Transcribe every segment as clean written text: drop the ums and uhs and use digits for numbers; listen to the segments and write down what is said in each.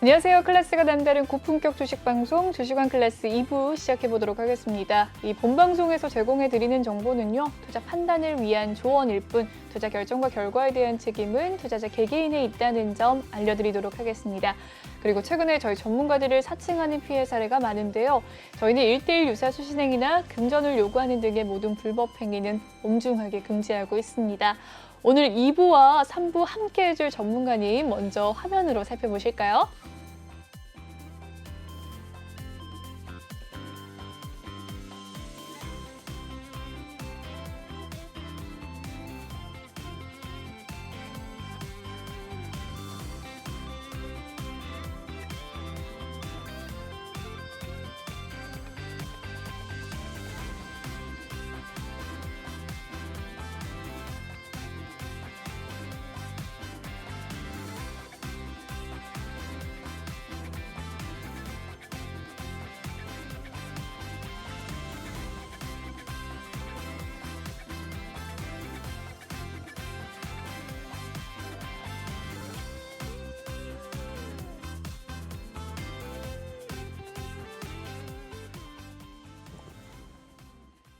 안녕하세요. 클래스가 남다른 고품격 주식방송 주식왕 클래스 2부 시작해보도록 하겠습니다. 이 본방송에서 제공해드리는 정보는요. 투자 판단을 위한 조언일 뿐 투자 결정과 결과에 대한 책임은 투자자 개개인에 있다는 점 알려드리도록 하겠습니다. 그리고 최근에 저희 전문가들을 사칭하는 피해 사례가 많은데요. 저희는 1:1 유사수 신행이나 금전을 요구하는 등의 모든 불법 행위는 엄중하게 금지하고 있습니다. 오늘 2부와 3부 함께 해줄 전문가님 먼저 화면으로 살펴보실까요?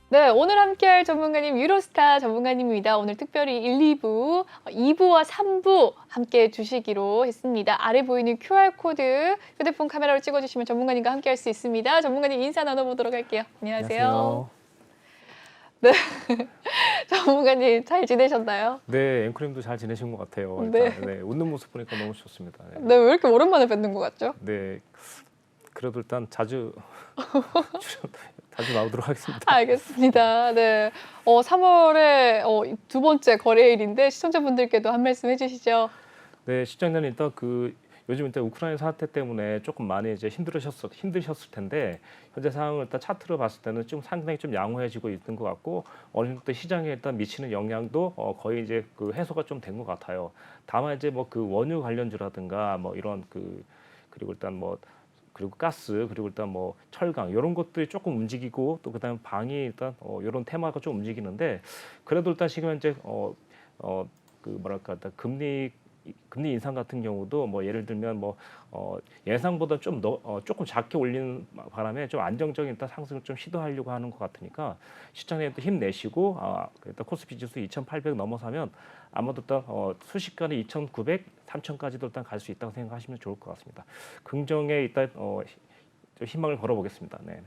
네, 오늘 함께할 전문가님 유로스타 전문가님입니다. 오늘 특별히 1, 2부, 2부와 3부 함께 해주시기로 했습니다. 아래 보이는 QR코드 휴대폰 카메라로 찍어주시면 전문가님과 함께할 수 있습니다. 전문가님 인사 나눠보도록 할게요. 안녕하세요. 네, 전문가님 잘 지내셨나요? 네, 앵커님도 잘 지내신 것 같아요. 일단, 네, 웃는 모습 보니까 너무 좋습니다. 네. 네, 왜 이렇게 오랜만에 뵙는 것 같죠? 네, 그래도 일단 자주 나오도록 하겠습니다. 알겠습니다. 네, 3월에 두 번째 거래일인데 시청자분들께도 한 말씀 해주시죠. 네, 시장님 일단 요즘 일단 우크라이나 사태 때문에 조금 많이 이제 힘드셨을 텐데 현재 상황을 일단 차트로 봤을 때는 좀 상당히 좀 양호해지고 있는 것 같고 어느 정도 시장에 일단 미치는 영향도 거의 이제 해소가 좀 된 것 같아요. 다만 이제 뭐 원유 관련주라든가 뭐 이런 그리고 일단 그리고 가스 그리고 일단 철강 이런 것들이 조금 움직이고 또 그다음에 방이 일단 이런 테마가 좀 움직이는데 그래도 일단 지금 현재 뭐랄까 일단 금리 인상 같은 경우도 예를 들면 예상보다 조금 작게 올리는 바람에 좀 안정적인 일단 상승을 좀 시도하려고 하는 것 같으니까 시장에 또 힘내시고 일단 코스피 지수 2,800 넘어서면 아마도 일단 순식간에 2,900, 3,000까지도 일단 갈 수 있다고 생각하시면 좋을 것 같습니다. 긍정에 일단 좀 희망을 걸어보겠습니다. 네.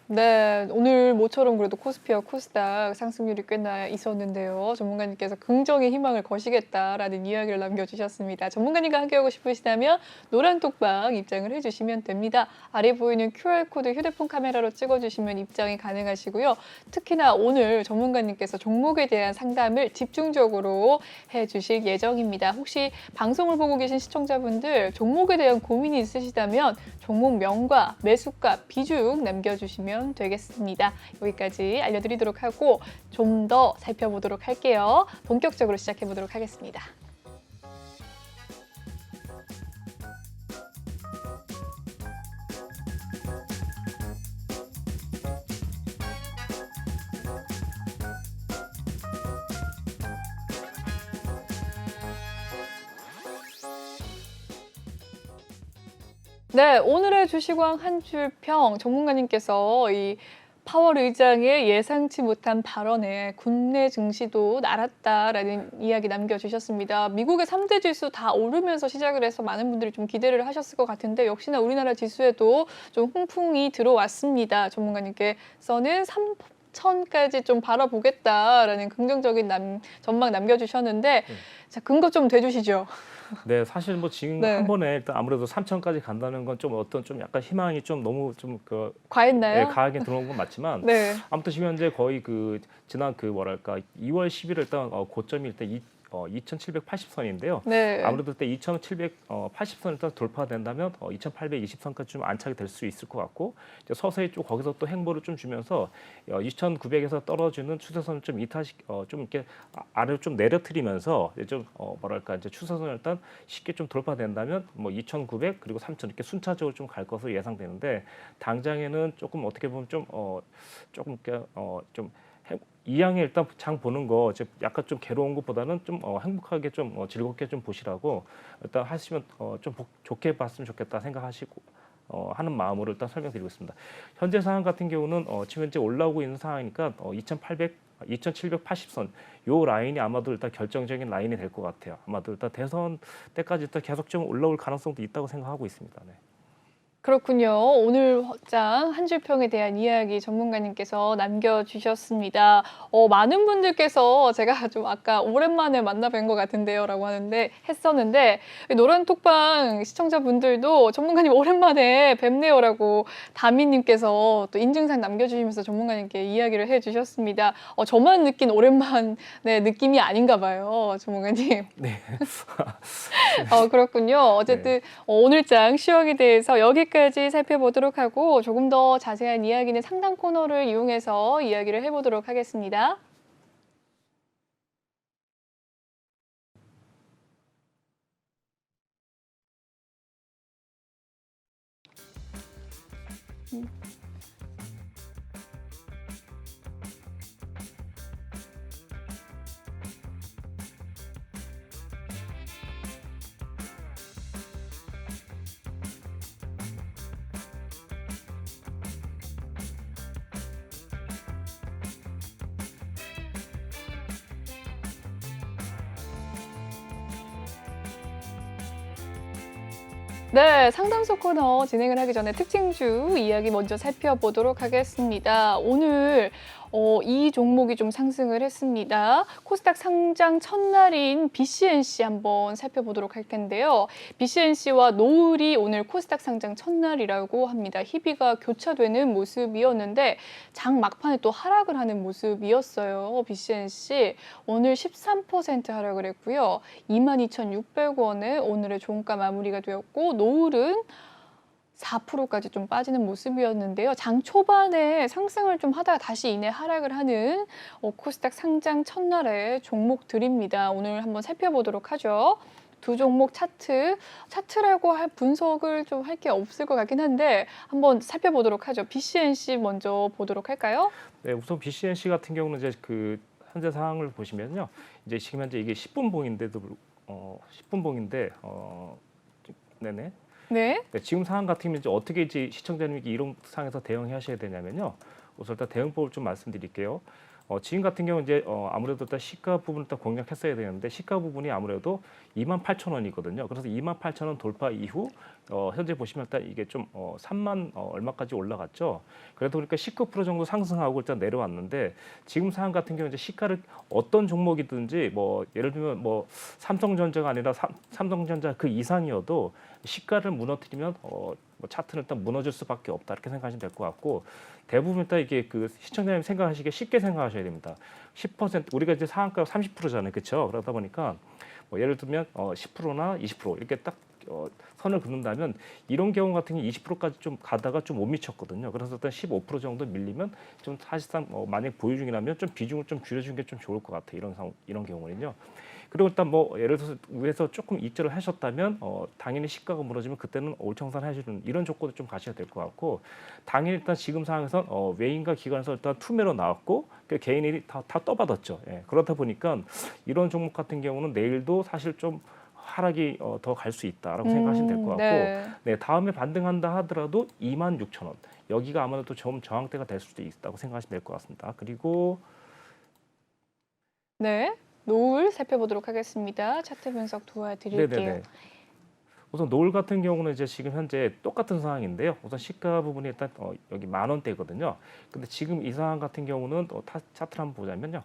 네, 오늘 모처럼 그래도 코스피와 코스닥 상승률이 꽤나 있었는데요. 전문가님께서 긍정의 희망을 거시겠다라는 이야기를 남겨주셨습니다. 전문가님과 함께하고 싶으시다면 노란 톡방 입장을 해주시면 됩니다. 아래 보이는 QR코드 휴대폰 카메라로 찍어주시면 입장이 가능하시고요. 특히나 오늘 전문가님께서 종목에 대한 상담을 집중적으로 해주실 예정입니다. 혹시 방송을 보고 계신 시청자분들 종목에 대한 고민이 있으시다면 종목명과 매수가, 비중 남겨주시면 되겠습니다. 여기까지 알려드리도록 하고 좀 더 살펴보도록 할게요. 본격적으로 시작해보도록 하겠습니다. 네, 오늘의 주식왕 한 줄평 전문가님께서 이 파월 의장의 예상치 못한 발언에 국내 증시도 날았다라는 이야기 남겨주셨습니다. 미국의 3대 지수 다 오르면서 시작을 해서 많은 분들이 좀 기대를 하셨을 것 같은데 역시나 우리나라 지수에도 좀 훈풍이 들어왔습니다. 전문가님께서는 3,000까지 좀 바라보겠다라는 긍정적인 전망 남겨주셨는데 자, 근거 좀 대주시죠. 네, 사실 지금 네. 한 번에 일단 아무래도 3,000까지 간다는 건 좀 약간 희망이 좀 너무 과했나요? 네, 가하게 들어온 건 맞지만 네. 아무튼 지금 현재 거의 지난 2월 10일 일단 고점이 일단 2,780선인데요. 네. 아무래도 그때 2,780선 일단 돌파된다면 2,820선까지 좀 안착이 될 수 있을 것 같고 이제 서서히 좀 거기서 또 행보를 좀 주면서 2,900에서 떨어지는 추세선을 좀 이탈식 좀 이렇게 아래로 좀 내려트리면서 이제 좀 뭐랄까 이제 추세선을 일단 쉽게 좀 돌파된다면 2,900 그리고 3,000 이렇게 순차적으로 좀 갈 것으로 예상되는데 당장에는 조금 어떻게 보면 좀 조금 이렇게 좀 이왕에 일단 장 보는 거 이제 약간 좀 괴로운 것보다는 좀 행복하게 좀 즐겁게 좀 보시라고 일단 하시면 좀 좋게 봤으면 좋겠다 생각하시고 하는 마음으로 일단 설명드리고 있습니다. 현재 상황 같은 경우는 지금 현재 올라오고 있는 상황이니까 2,780선 요 라인이 아마도 일단 결정적인 라인이 될 것 같아요. 아마도 일단 대선 때까지 일단 계속 좀 올라올 가능성도 있다고 생각하고 있습니다. 네. 그렇군요. 오늘 장 한 줄 평에 대한 이야기 전문가님께서 남겨주셨습니다. 많은 분들께서 제가 좀 아까 오랜만에 만나 뵌 것 같은데요라고 했었는데 노란 톡방 시청자분들도 전문가님 오랜만에 뵙네요라고 다미님께서 또 인증사진 남겨주시면서 전문가님께 이야기를 해주셨습니다. 저만 느낀 오랜만의 느낌이 아닌가 봐요, 전문가님. 네. 그렇군요. 어쨌든 오늘 장 시황에 대해서 여기까지 살펴보도록 하고 조금 더 자세한 이야기는 상담 코너를 이용해서 이야기를 해보도록 하겠습니다. 네, 상담소 코너 진행을 하기 전에 특징주 이야기 먼저 살펴보도록 하겠습니다. 오늘 이 종목이 좀 상승을 했습니다. 코스닥 상장 첫날인 BCNC 한번 살펴보도록 할 텐데요. BCNC와 노을이 오늘 코스닥 상장 첫날이라고 합니다. 희비가 교차되는 모습이었는데 장 막판에 또 하락을 하는 모습이었어요. BCNC 오늘 13% 하락을 했고요. 22,600원에 오늘의 종가 마무리가 되었고 노을은 4%까지 좀 빠지는 모습이었는데요. 장 초반에 상승을 좀 하다가 다시 이내 하락을 하는 코스닥 상장 첫날의 종목들입니다. 오늘 한번 살펴보도록 하죠. 두 종목 차트라고 할 분석을 좀 할 게 없을 것 같긴 한데 한번 살펴보도록 하죠. BCNC 먼저 보도록 할까요? 네, 우선 BCNC 같은 경우는 이제 그 현재 상황을 보시면요. 이제 지금 현재 이게 10분봉인데도 10분봉인데 네네. 네. 네, 지금 상황 같은 경우는 이제 어떻게 이제 시청자님이 이런 상황에서 대응하셔야 되냐면요. 우선 일단 대응법을 좀 말씀드릴게요. 지금 같은 경우 이제 아무래도 일단 시가 부분을 일단 공략했어야 되는데 시가 부분이 아무래도 28,000원이거든요. 그래서 28,000원 돌파 이후 현재 보시면 일단 이게 좀 3만 얼마까지 올라갔죠. 그래도 그러니까 19% 정도 상승하고 일단 내려왔는데 지금 상황 같은 경우 이제 시가를 어떤 종목이든지 뭐 예를 들면 뭐 삼성전자가 아니라 삼성전자 그 이상이어도 시가를 무너뜨리면 뭐 차트는 일단 무너질 수밖에 없다 이렇게 생각하시면 될 것 같고 대부분 일단 이게 그 시청자님 생각하시기에 쉽게 생각하셔야 됩니다. 10% 우리가 이제 상한가 30%잖아요, 그렇죠? 그러다 보니까 뭐 예를 들면 10%나 20% 이렇게 딱 선을 긋는다면 이런 경우 같은 경우 20%까지 좀 가다가 좀 못 미쳤거든요. 그래서 일단 15% 정도 밀리면 좀 사실상 만약 보유 중이라면 좀 비중을 좀 줄여주는 게 좀 좋을 것 같아요. 이런 경우는요. 그리고 일단 뭐 예를 들어서 위에서 조금 입절을 하셨다면 당연히 시가가 무너지면 그때는 올청산 해주는 이런 조건을 좀 가셔야 될 것 같고 당연히 일단 지금 상황에서 외인과 기관에서 일단 투매로 나왔고 그 개인이 다 떠받았죠. 예, 그렇다 보니까 이런 종목 같은 경우는 내일도 사실 좀 하락이 더 갈 수 있다라고 생각하시면 될 것 같고 네, 다음에 반등한다 하더라도 26,000원 여기가 아무래도 좀 저항대가 될 수도 있다고 생각하시면 될 것 같습니다. 그리고 네. 노을 살펴보도록 하겠습니다. 차트 분석 도와드릴게요. 네네네. 우선 노을 같은 경우는 이제 지금 현재 똑같은 상황인데요. 우선 시가 부분이 일단 여기 10,000원대거든요. 근데 지금 이 상황 같은 경우는 차트를 한번 보자면요.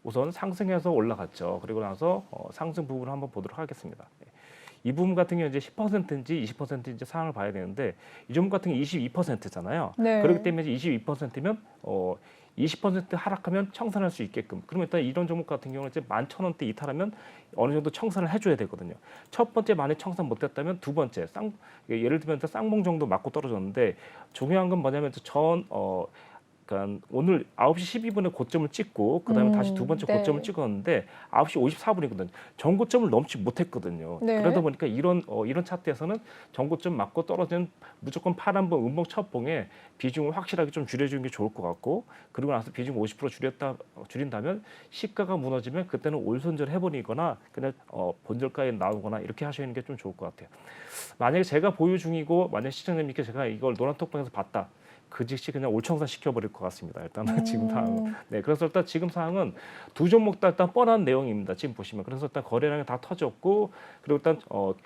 우선 상승해서 올라갔죠. 그리고 나서 상승 부분을 한번 보도록 하겠습니다. 이 부분 같은 경우 이제 10%인지 20%인지 상황을 봐야 되는데 이 종목 같은 경우 22%잖아요. 네. 그렇기 때문에 22%면 20% 하락하면 청산할 수 있게끔. 그러면 일단 이런 종목 같은 경우는 이제 11,000원대 이탈하면 어느 정도 청산을 해줘야 되거든요. 첫 번째 만에 청산 못했다면 두 번째 예를 들면 쌍봉 정도 맞고 떨어졌는데 중요한 건 뭐냐면 그러니까 오늘 9시 12분에 고점을 찍고 그다음에 다시 두 번째 네. 고점을 찍었는데 9시 54분이거든요. 전고점을 넘지 못했거든요. 네. 그러다 보니까 이런 차트에서는 전고점 맞고 떨어지는 무조건 파란 봉, 음봉 첫 봉에 비중을 확실하게 좀 줄여주는 게 좋을 것 같고, 그리고 나서 비중 50% 줄인다면 시가가 무너지면 그때는 올손절 해버리거나 그냥 본절가에 나오거나 이렇게 하시는 게 좀 좋을 것 같아요. 만약에 제가 보유 중이고 만약 시청자님께 제가 이걸 노란톡방에서 봤다. 그 즉시 그냥 올청산 시켜버릴 것 같습니다. 일단은 지금 상황은. 네, 그래서 일단 지금 상황은 두 종목 다 일단 뻔한 내용입니다. 지금 보시면. 그래서 일단 거래량이 다 터졌고, 그리고 일단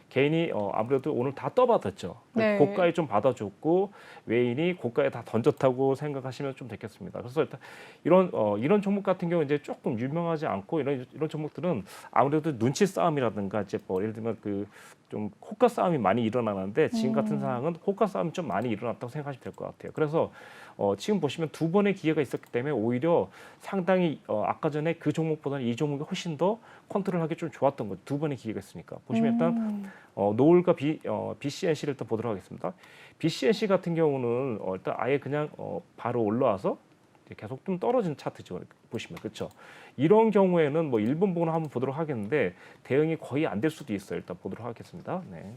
개인이 아무래도 오늘 다 떠받았죠. 네. 고가에 좀 받아줬고 외인이 고가에 다 던졌다고 생각하시면 좀 되겠습니다. 그래서 일단 이런 종목 같은 경우 이제 조금 유명하지 않고 이런 종목들은 아무래도 눈치 싸움이라든가 이제 뭐 예를 들면 그 좀 호가 싸움이 많이 일어나는데 지금 같은 상황은 호가 싸움이 좀 많이 일어났다고 생각하시면 될 것 같아요. 그래서 지금 보시면 두 번의 기회가 있었기 때문에 오히려 상당히 아까 전에 그 종목보다는 이 종목이 훨씬 더 컨트롤하기 좀 좋았던 거죠. 두 번의 기회가 있으니까. 보시면 일단 노을과 BCNC를 일단 보도록 하겠습니다. BCNC 같은 경우는 일단 아예 그냥 바로 올라와서 계속 좀 떨어진 차트죠. 보시면 그렇죠. 이런 경우에는 뭐 일본 부분을 한번 보도록 하겠는데 대응이 거의 안 될 수도 있어요. 일단 보도록 하겠습니다. 네.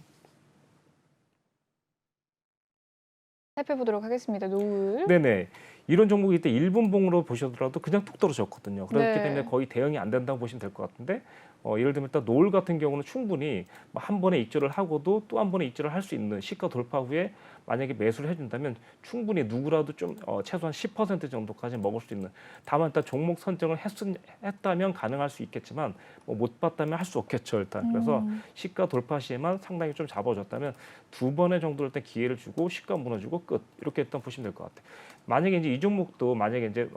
살펴보도록 하겠습니다. 노을. 네네. 이런 종목일 때 1분봉으로 보셔더라도 그냥 뚝 떨어졌거든요. 그렇기 네. 때문에 거의 대응이 안 된다고 보시면 될 것 같은데 예를 들면 일단 노을 같은 경우는 충분히 한 번에 입절을 하고도 또 한 번에 입절을 할 수 있는 시가 돌파 후에 만약에 매수를 해준다면 충분히 누구라도 좀 최소한 10% 정도까지 먹을 수 있는, 다만 일단 종목 선정을 했다면 가능할 수 있겠지만 못 봤다면 할 수 없겠죠 일단. 그래서 시가 돌파 시에만 상당히 좀 잡아줬다면 두 번의 정도 일단 기회를 주고 시가 무너지고 끝, 이렇게 일단 보시면 될 것 같아요. 만약에 이제 이 종목도 만약에 이제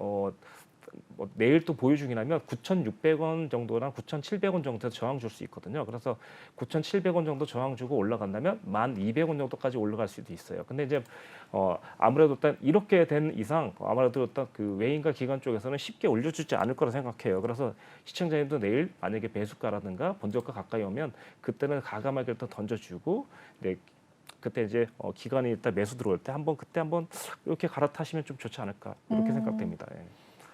내일 또 보유 중이라면 9,600원 정도나 9,700원 정도에서 저항 줄 수 있거든요. 그래서 9,700원 정도 저항 주고 올라간다면 1,200원 정도까지 올라갈 수도 있어요. 근데 이제 아무래도 일단 이렇게 된 이상 아무래도 일단 그 외인과 기관 쪽에서는 쉽게 올려주지 않을 거라 생각해요. 그래서 시청자님도 내일 만약에 매수가라든가 본저가 가까이 오면 그때는 가감하게 일단 던져주고, 네, 그때 이제 기관이 일단 매수 들어올 때 그때 한번 이렇게 갈아타시면 좀 좋지 않을까 이렇게 생각됩니다. 예.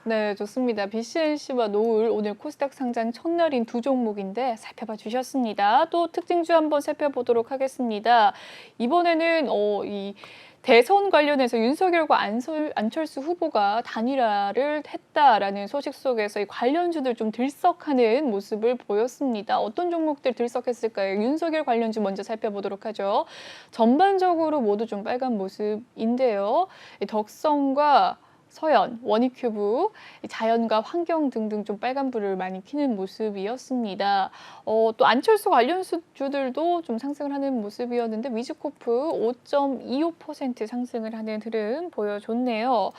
네, 좋습니다. BCNC와 노을, 오늘 코스닥 상장 첫날인 두 종목인데 살펴봐 주셨습니다. 또 특징주 한번 살펴보도록 하겠습니다. 이번에는 이 대선 관련해서 윤석열과 안철수 후보가 단일화를 했다라는 소식 속에서 이 관련주들 좀 들썩하는 모습을 보였습니다. 어떤 종목들 들썩했을까요? 윤석열 관련주 먼저 살펴보도록 하죠. 전반적으로 모두 좀 빨간 모습인데요. 이 덕성과 서현, 원익큐브, 자연과 환경 등등 좀 빨간불을 많이 켜는 모습이었습니다. 또 안철수 관련주들도 좀 상승을 하는 모습이었는데 위즈코프 5.25% 상승을 하는 흐름 보여줬네요.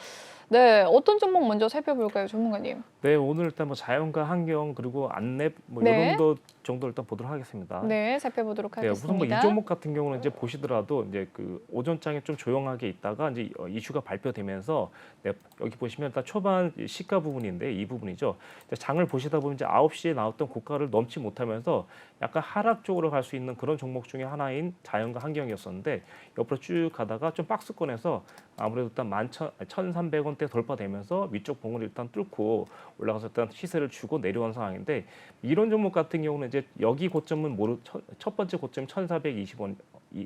네, 어떤 종목 먼저 살펴볼까요, 전문가님? 네, 오늘 일단 뭐 자연과 환경 그리고 안랩 뭐 네. 이런 정도 일단 보도록 하겠습니다. 네, 살펴보도록 네, 우선 뭐 이 하겠습니다. 종목 같은 경우는 이제 보시더라도 이제 그 오전장에 좀 조용하게 있다가 이제 이슈가 발표되면서, 네, 여기 보시면 일단 초반 시가 부분인데 이 부분이죠. 장을 보시다 보면 이제 9시에 나왔던 고가를 넘지 못하면서 약간 하락 쪽으로 갈 수 있는 그런 종목 중에 하나인 자연과 환경이었었는데 옆으로 쭉 가다가 좀 박스권에서 아무래도 일단 11,300원대 돌파되면서 위쪽 봉을 일단 뚫고 올라가서 일단 시세를 주고 내려온 상황인데, 이런 종목 같은 경우는 이제 여기 고점은 첫 번째 고점이 1,420원이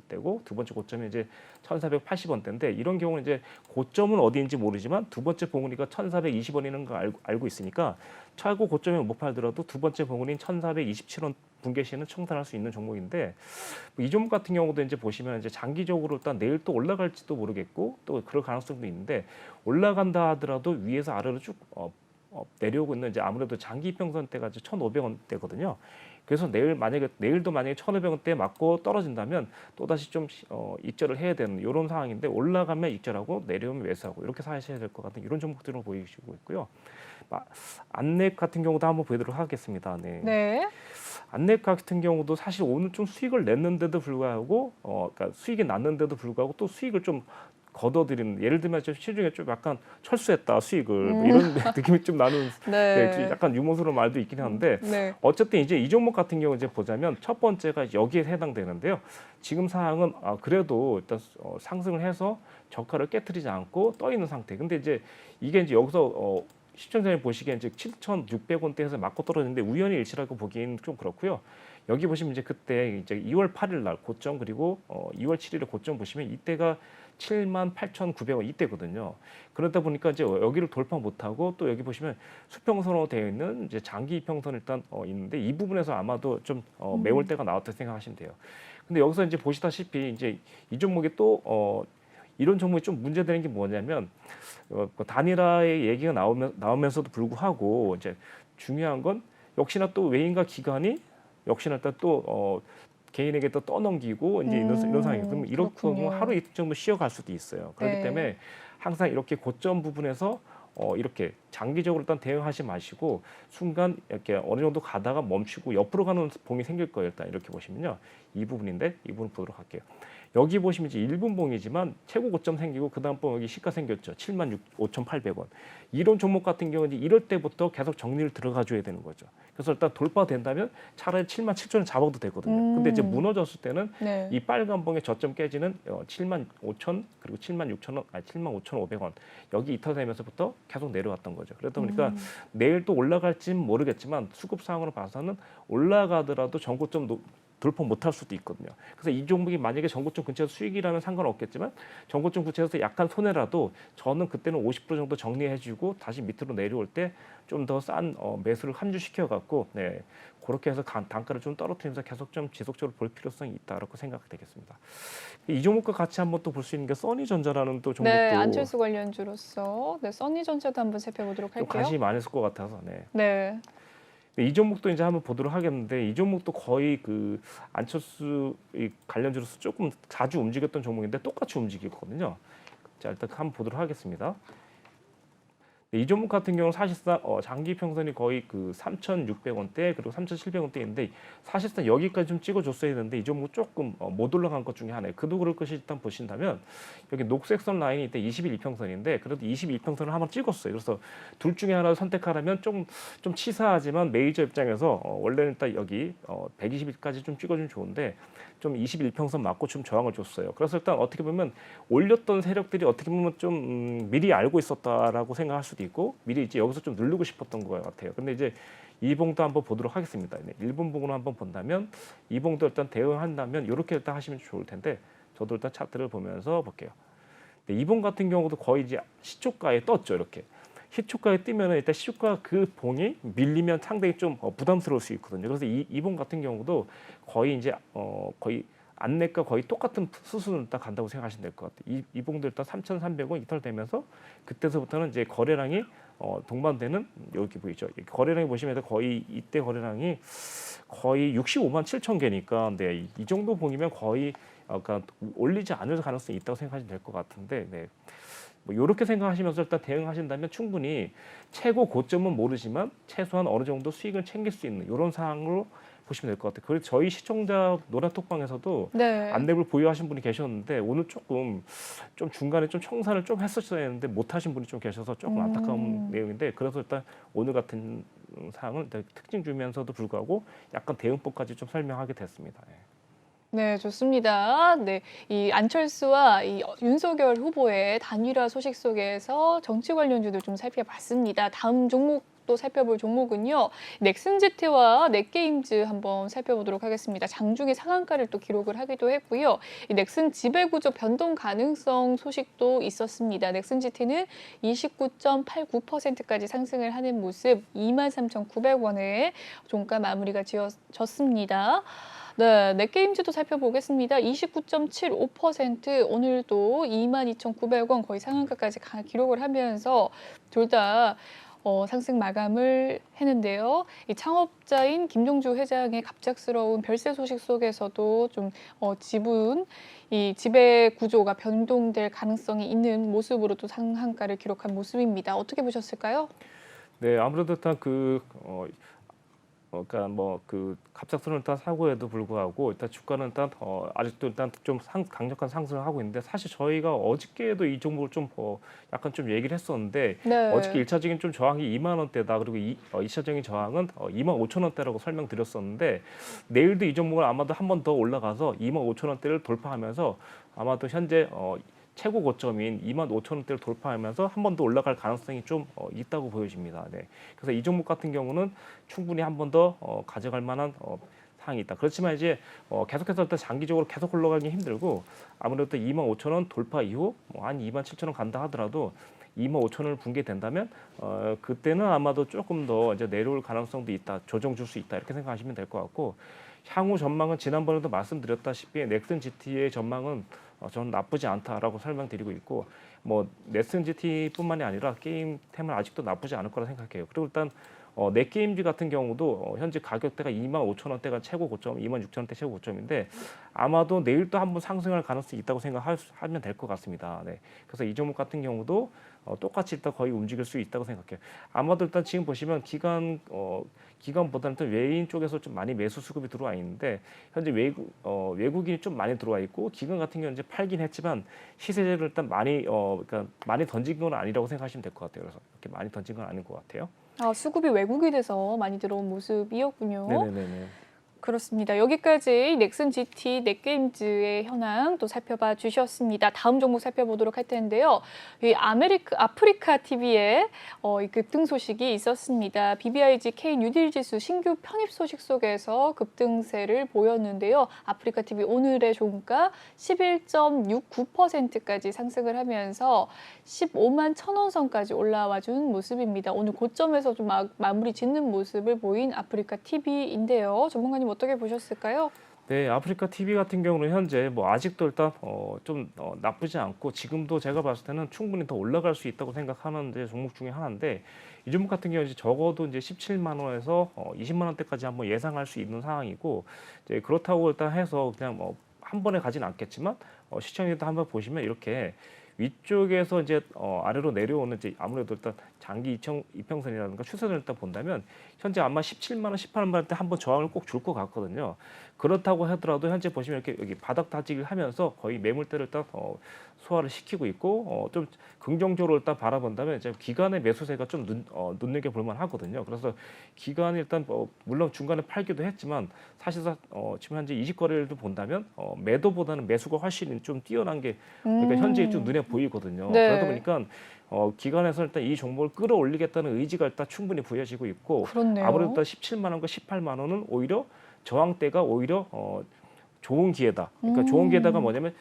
되고 두 번째 고점이 이제 1,480원대인데, 이런 경우는 이제 고점은 어디인지 모르지만 두 번째 봉우리가 1,420원이라는 걸 알고 있으니까 최고 고점에 못 팔더라도 두 번째 봉우리인 1,427원 분계 시에는 청산할 수 있는 종목인데, 이 종목 같은 경우도 이제 보시면 이제 장기적으로 일단 내일 또 올라갈지도 모르겠고 또 그럴 가능성도 있는데, 올라간다 하더라도 위에서 아래로 쭉 내려오고 있는 이제 아무래도 장기 이평선대가 1,500원대거든요. 그래서 내일도 만약에 1,500원대 맞고 떨어진다면 또 다시 좀 입절을 해야 되는 이런 상황인데, 올라가면 입절하고 내려오면 매수하고 이렇게 사셔야 될 것 같은 이런 종목들을 보이시고 있고요. 안랩 같은 경우도 한번 보도록 하겠습니다. 네. 네. 안랩 같은 경우도 사실 오늘 좀 수익을 냈는데도 불구하고 그러니까 수익이 났는데도 불구하고 또 수익을 좀 걷어들이는 예를 들면 좀 시중에 좀 약간 철수했다 수익을 뭐 이런 느낌이 좀 나는 네, 약간 유머스러운 말도 있긴 한데 네. 어쨌든 이제 이 종목 같은 경우 이제 보자면 첫 번째가 여기에 해당되는데요. 지금 상황은 그래도 일단 상승을 해서 저가를 깨트리지 않고 떠 있는 상태. 근데 이제 이게 이제 여기서 시청자님 보시기엔 이제 7,600원대에서 맞고 떨어졌는데 우연히 일치라고 보기엔 좀 그렇고요. 여기 보시면 이제 그때 이제 2월 8일 날 고점 그리고 2월 7일에 고점 보시면 이때가 78,900원 이때거든요. 그러다 보니까 이제 여기를 돌파 못하고 또 여기 보시면 수평선으로 되어 있는 이제 장기 이평선 일단 있는데 이 부분에서 아마도 좀 매울 때가 나왔다고 생각하시면 돼요. 근데 여기서 이제 보시다시피 이제 이 종목이 또 이런 종목이 좀 문제되는 게 뭐냐면 단일화의 얘기가 나오면서도 불구하고 이제 중요한 건 역시나 또 외인과 기관이 역시나 또 개인에게 또 떠넘기고 이제 이런 상황이에요. 그러면 이렇게 그렇군요. 보면 하루 이틀 정도 쉬어갈 수도 있어요. 그렇기 네. 때문에 항상 이렇게 고점 부분에서 이렇게 장기적으로 일단 대응하지 마시고 순간 이렇게 어느 정도 가다가 멈추고 옆으로 가는 봉이 생길 거예요. 일단 이렇게 보시면요. 이 부분인데 이 부분 보도록 할게요. 여기 보시면 이제 1분 봉이지만 최고 고점 생기고 그다음 봉 여기 시가 생겼죠. 75,800원. 이런 종목 같은 경우는 이럴 때부터 계속 정리를 들어가 줘야 되는 거죠. 그래서 일단 돌파된다면 차라리 77,000원 잡아도 되거든요. 근데 이제 무너졌을 때는 네. 이 빨간 봉의 저점 깨지는 75,000 그리고 76,000원 아니 75,500원 여기 이탈되면서부터 계속 내려왔던 거죠. 그러다 보니까 내일 또 올라갈지는 모르겠지만 수급 상황으로 봐서는 올라가더라도 전고점 돌파 못할 수도 있거든요. 그래서 이 종목이 만약에 전고점 근처에서 수익이라면 상관없겠지만 전고점 근처에서 약간 손해라도 저는 그때는 50% 정도 정리해주고 다시 밑으로 내려올 때 좀 더 싼 매수를 함유시켜 갖고 네, 그렇게 해서 단가를 좀 떨어뜨리면서 계속 좀 지속적으로 볼 필요성이 있다라고 생각되겠습니다. 이 종목과 같이 한번 또 볼 수 있는 게 써니전자라는 또 종목도 네, 안철수 관련주로서 써니전자도 한번 살펴보도록 좀 할게요. 관심이 많으실 것 같아서 네. 네. 이 종목도 이제 한번 보도록 하겠는데 이 종목도 거의 그 안철수 관련주로서 조금 자주 움직였던 종목인데 똑같이 움직이거든요. 자 일단 한번 보도록 하겠습니다. 이 종목 같은 경우는 사실상 장기 평선이 거의 그 3,600원대 그리고 3,700원대인데 사실상 여기까지 좀 찍어줬어야 되는데 이 종목 조금 못 올라간 것 중에 하나예요. 그도 그럴 것이 일단 보신다면 여기 녹색선 라인이 이때 21 이평선인데 그래도 21 이평선을 한번 찍었어요. 그래서 둘 중에 하나를 선택하라면 좀 치사하지만 메이저 입장에서 원래는 일단 여기 120일까지 좀 찍어주면 좋은데 좀 21평선 맞고 좀 저항을 줬어요. 그래서 일단 어떻게 보면 올렸던 세력들이 어떻게 보면 좀 미리 알고 있었다라고 생각할 수도 있고 미리 이제 여기서 좀 누르고 싶었던 것 같아요. 근데 이제 이 봉도 한번 보도록 하겠습니다. 네, 일본 봉으로 한번 본다면 이 봉도 일단 대응한다면 이렇게 일단 하시면 좋을 텐데 저도 일단 차트를 보면서 볼게요. 네, 이 봉 같은 경우도 거의 이제 시초가에 떴죠. 이렇게. 시초가에 뜨면은 일단 시초가 그 봉이 밀리면 상당히 좀 부담스러울 수 있거든요. 그래서 이 봉 같은 경우도 거의 이제 거의 안내가 거의 똑같은 수순을 딱 간다고 생각하시면 될 것 같아요. 이 봉도 일단 3,300원 이탈되면서 그때서부터는 이제 거래량이 동반되는 여기 보이죠. 거래량이 보시면 거의 이때 거래량이 거의 65만 7천 개니까 네, 이 정도 봉이면 거의 그러니까 올리지 않을 가능성이 있다고 생각하시면 될 것 같은데 네. 뭐 이렇게 생각하시면서 일단 대응하신다면 충분히 최고 고점은 모르지만 최소한 어느 정도 수익을 챙길 수 있는 이런 상황으로 보시면 될 것 같아요. 그래서 저희 시청자 노란톡방에서도 네. 안랩을 보유하신 분이 계셨는데 오늘 조금 좀 중간에 좀 청산을 좀 했었어야 했는데 못하신 분이 좀 계셔서 조금 안타까운 내용인데 그래서 일단 오늘 같은 상황은 특징 주면서도 불구하고 약간 대응법까지 좀 설명하게 됐습니다. 예. 네, 좋습니다. 네, 이 안철수와 이 윤석열 후보의 단일화 소식 속에서 정치 관련주도 좀 살펴봤습니다. 다음 종목도 살펴볼 종목은요. 넥슨지트와 넷게임즈 한번 살펴보도록 하겠습니다. 장중에 상한가를 또 기록을 하기도 했고요. 이 넥슨 지배구조 변동 가능성 소식도 있었습니다. 넥슨지트는 29.89%까지 상승을 하는 모습 23,900원에 종가 마무리가 지어졌습니다. 네, 넷게임즈도 살펴보겠습니다. 29.75% 오늘도 22,900원 거의 상한가까지 기록을 하면서 둘 다 상승 마감을 했는데요. 이 창업자인 김종주 회장의 갑작스러운 별세 소식 속에서도 좀 지분, 이 지배 구조가 변동될 가능성이 있는 모습으로도 상한가를 기록한 모습입니다. 어떻게 보셨을까요? 네, 아무래도 일단 그러니까 뭐 그 갑작스러운 일단 사고에도 불구하고 일단 주가는 일단 아직도 일단 좀 강력한 상승을 하고 있는데 사실 저희가 어저께도 이 종목을 좀 약간 좀 얘기를 했었는데 어저께 네. 1차적인 좀 저항이 2만 원대다 그리고 2차적인 저항은 2만 5천 원대라고 설명드렸었는데 내일도 이 종목을 아마도 한 번 더 올라가서 2만 5천 원대를 돌파하면서 아마도 현재 최고 고점인 2만 5천 원대를 돌파하면서 한 번 더 올라갈 가능성이 좀 있다고 보여집니다. 네. 그래서 이 종목 같은 경우는 충분히 한 번 더 가져갈 만한 사항이 있다. 그렇지만 이제 계속해서 일단 장기적으로 계속 올라가기 힘들고 아무래도 2만 5천 원 돌파 이후 한 2만 7천 원 간다 하더라도 2만 5천 원을 붕괴된다면 그때는 아마도 조금 더 이제 내려올 가능성도 있다. 조정 줄 수 있다. 이렇게 생각하시면 될 것 같고 향후 전망은 지난번에도 말씀드렸다시피 넥슨 GT의 전망은 저는 나쁘지 않다라고 설명드리고 있고 뭐 넥슨 GT뿐만이 아니라 게임템은 아직도 나쁘지 않을 거라 생각해요. 그리고 일단 넷게임즈 같은 경우도 현재 가격대가 2만 5천 원대가 최고 고점, 2만 6천 원대 최고 고점인데 아마도 내일 또 한번 상승할 가능성이 있다고 생각하면 될 것 같습니다. 네. 그래서 이 종목 같은 경우도 똑같이 일단 거의 움직일 수 있다고 생각해요. 아마도 일단 지금 보시면 기관보다는 또 외인 쪽에서 좀 많이 매수 수급이 들어와 있는데 현재 외국인이 좀 많이 들어와 있고 기관 같은 경우는 이제 팔긴 했지만 시세를 일단 그러니까 많이 던진 건 아니라고 생각하시면 될 것 같아요. 그래서 이렇게 많이 던진 건 아닌 것 같아요. 아, 수급이 왜곡이 돼서 많이 들어온 모습이었군요. 네네네네. 그렇습니다. 여기까지 넥슨 GT 넷게임즈의 현황 또 살펴봐 주셨습니다. 다음 종목 살펴보도록 할 텐데요. 이 아프리카 TV에 이 급등 소식이 있었습니다. BBIG K 뉴딜 지수 신규 편입 소식 속에서 급등세를 보였는데요. 아프리카 TV 오늘의 종가 11.69%까지 상승을 하면서 15만 1,000원 선까지 올라와 준 모습입니다. 오늘 고점에서 좀 마무리 짓는 모습을 보인 아프리카 TV인데요. 전문가님 어떻게 보셨을까요? 네, 아프리카 TV 같은 경우는 현재 뭐 아직도 일단 좀 나쁘지 않고 지금도 제가 봤을 때는 충분히 더 올라갈 수 있다고 생각하는 이제 종목 중에 하나인데 이 종목 같은 경우 이제 적어도 이제 17만 원에서 20만 원대까지 한번 예상할 수 있는 상황이고 이제 그렇다고 일단 해서 그냥 뭐 한 번에 가진 않겠지만 시청자도 한번 보시면 이렇게 위쪽에서 이제 아래로 내려오는 이제 아무래도 일단 장기 이평선이라든가 추세선을 일단 본다면 현재 아마 17만 원, 18만 원대 한번 저항을 꼭 줄 것 같거든요. 그렇다고 하더라도 현재 보시면 이렇게 여기 바닥 다지기를 하면서 거의 매물대를 일단 소화를 시키고 있고 좀 긍정적으로 일단 바라본다면 이제 기관의 매수세가 좀 눈여겨볼 만하거든요. 그래서 기관이 일단 물론 중간에 팔기도 했지만 사실상 지금 현재 이직 거래를 본다면 매도보다는 매수가 훨씬 좀 뛰어난 게 그러니까 현재 좀 눈에 보이거든요. 네. 그러다 보니까 기관에서 일단 이 종목을 끌어올리겠다는 의지가 일단 충분히 보여지고 있고 그렇네요. 아무래도 일단 17만 원과 18만 원은 오히려 저항대가 오히려 좋은 기회다. 그러니까 좋은 기회다가 뭐냐면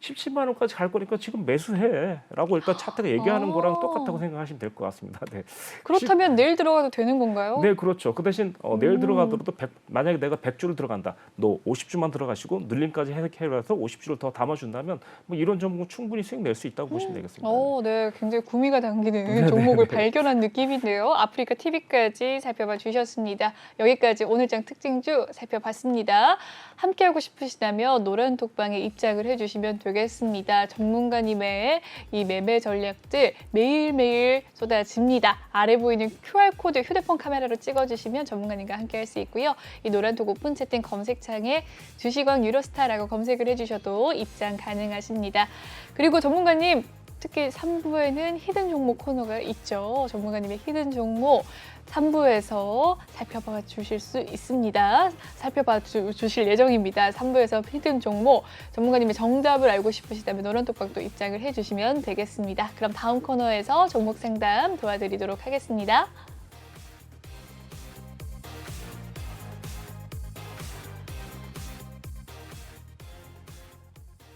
17만 원까지 갈 거니까 지금 매수해라고 일단 차트가 얘기하는 거랑 똑같다고 생각하시면 될 것 같습니다. 네. 그렇다면 내일 들어가도 되는 건가요? 네, 그렇죠. 그 대신 내일 들어가더라도 만약에 내가 100주를 들어간다. 너 50주만 들어가시고 늘림까지 해서 50주를 더 담아준다면 뭐 이런 종목은 충분히 수익 낼 수 있다고 보시면 되겠습니다. 네, 굉장히 구미가 당기는 종목을 발견한 느낌인데요. 아프리카 TV까지 살펴봐 주셨습니다. 여기까지 오늘장 특징주 살펴봤습니다. 함께하고 싶으시다면 노란 톡방에 입장을 해주시면 되겠습니다. 전문가님의 이 매매 전략들 매일매일 쏟아집니다. 아래 보이는 QR코드 휴대폰 카메라로 찍어주시면 전문가님과 함께할 수 있고요. 이 노란톡 오픈 채팅 검색창에 주식왕 유로스타라고 검색을 해주셔도 입장 가능하십니다. 그리고 전문가님 특히 3부에는 히든 종목 코너가 있죠. 전문가님의 히든 종목 3부에서 살펴봐 주실 수 있습니다. 살펴봐 주실 예정입니다. 3부에서 히든 종목 전문가님의 정답을 알고 싶으시다면 노란톡방도 입장을 해주시면 되겠습니다. 그럼 다음 코너에서 종목 상담 도와드리도록 하겠습니다.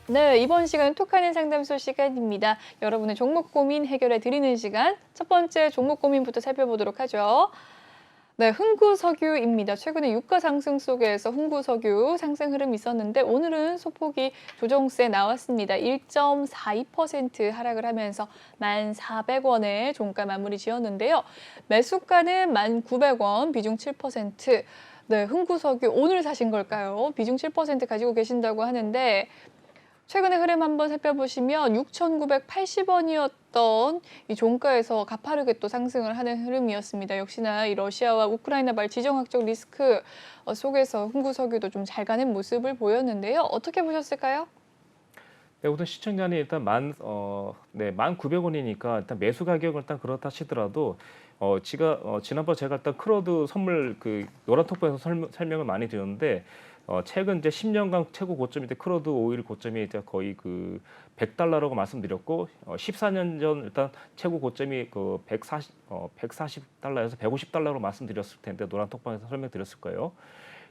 네, 이번 시간은 톡하는 상담소 시간입니다. 여러분의 종목 고민 해결해 드리는 시간. 첫 번째 종목 고민부터 살펴보도록 하죠. 네, 흥구석유입니다. 최근에 유가 상승 속에서 흥구석유 상승 흐름이 있었는데 오늘은 소폭이 조정세 나왔습니다. 1.42% 하락을 하면서 1,400원에 종가 마무리 지었는데요. 매수가는 1,900원, 비중 7%. 네, 흥구석유 오늘 사신 걸까요? 비중 7% 가지고 계신다고 하는데 최근의 흐름 한번 살펴보시면 6,980원이었던 이 종가에서 가파르게 또 상승을 하는 흐름이었습니다. 역시나 이 러시아와 우크라이나발 지정학적 리스크 속에서 흥구석유도 좀 잘 가는 모습을 보였는데요. 어떻게 보셨을까요? 네, 우선 시청자님 일단 1,900원이니까 일단 매수 가격은 일단 그렇다 치더라도 지난번 제가 일단 크루드 선물 그 노란톡방에서 설명을 많이 드렸는데 최근 이제 10년간 최고 고점이 때 크루드 오일 고점이 이제 거의 그 100달러라고 말씀드렸고 14년 전 일단 최고 고점이 그 140달러에서 150달러로 말씀드렸을 텐데 노란톡방에서 설명드렸을 거예요.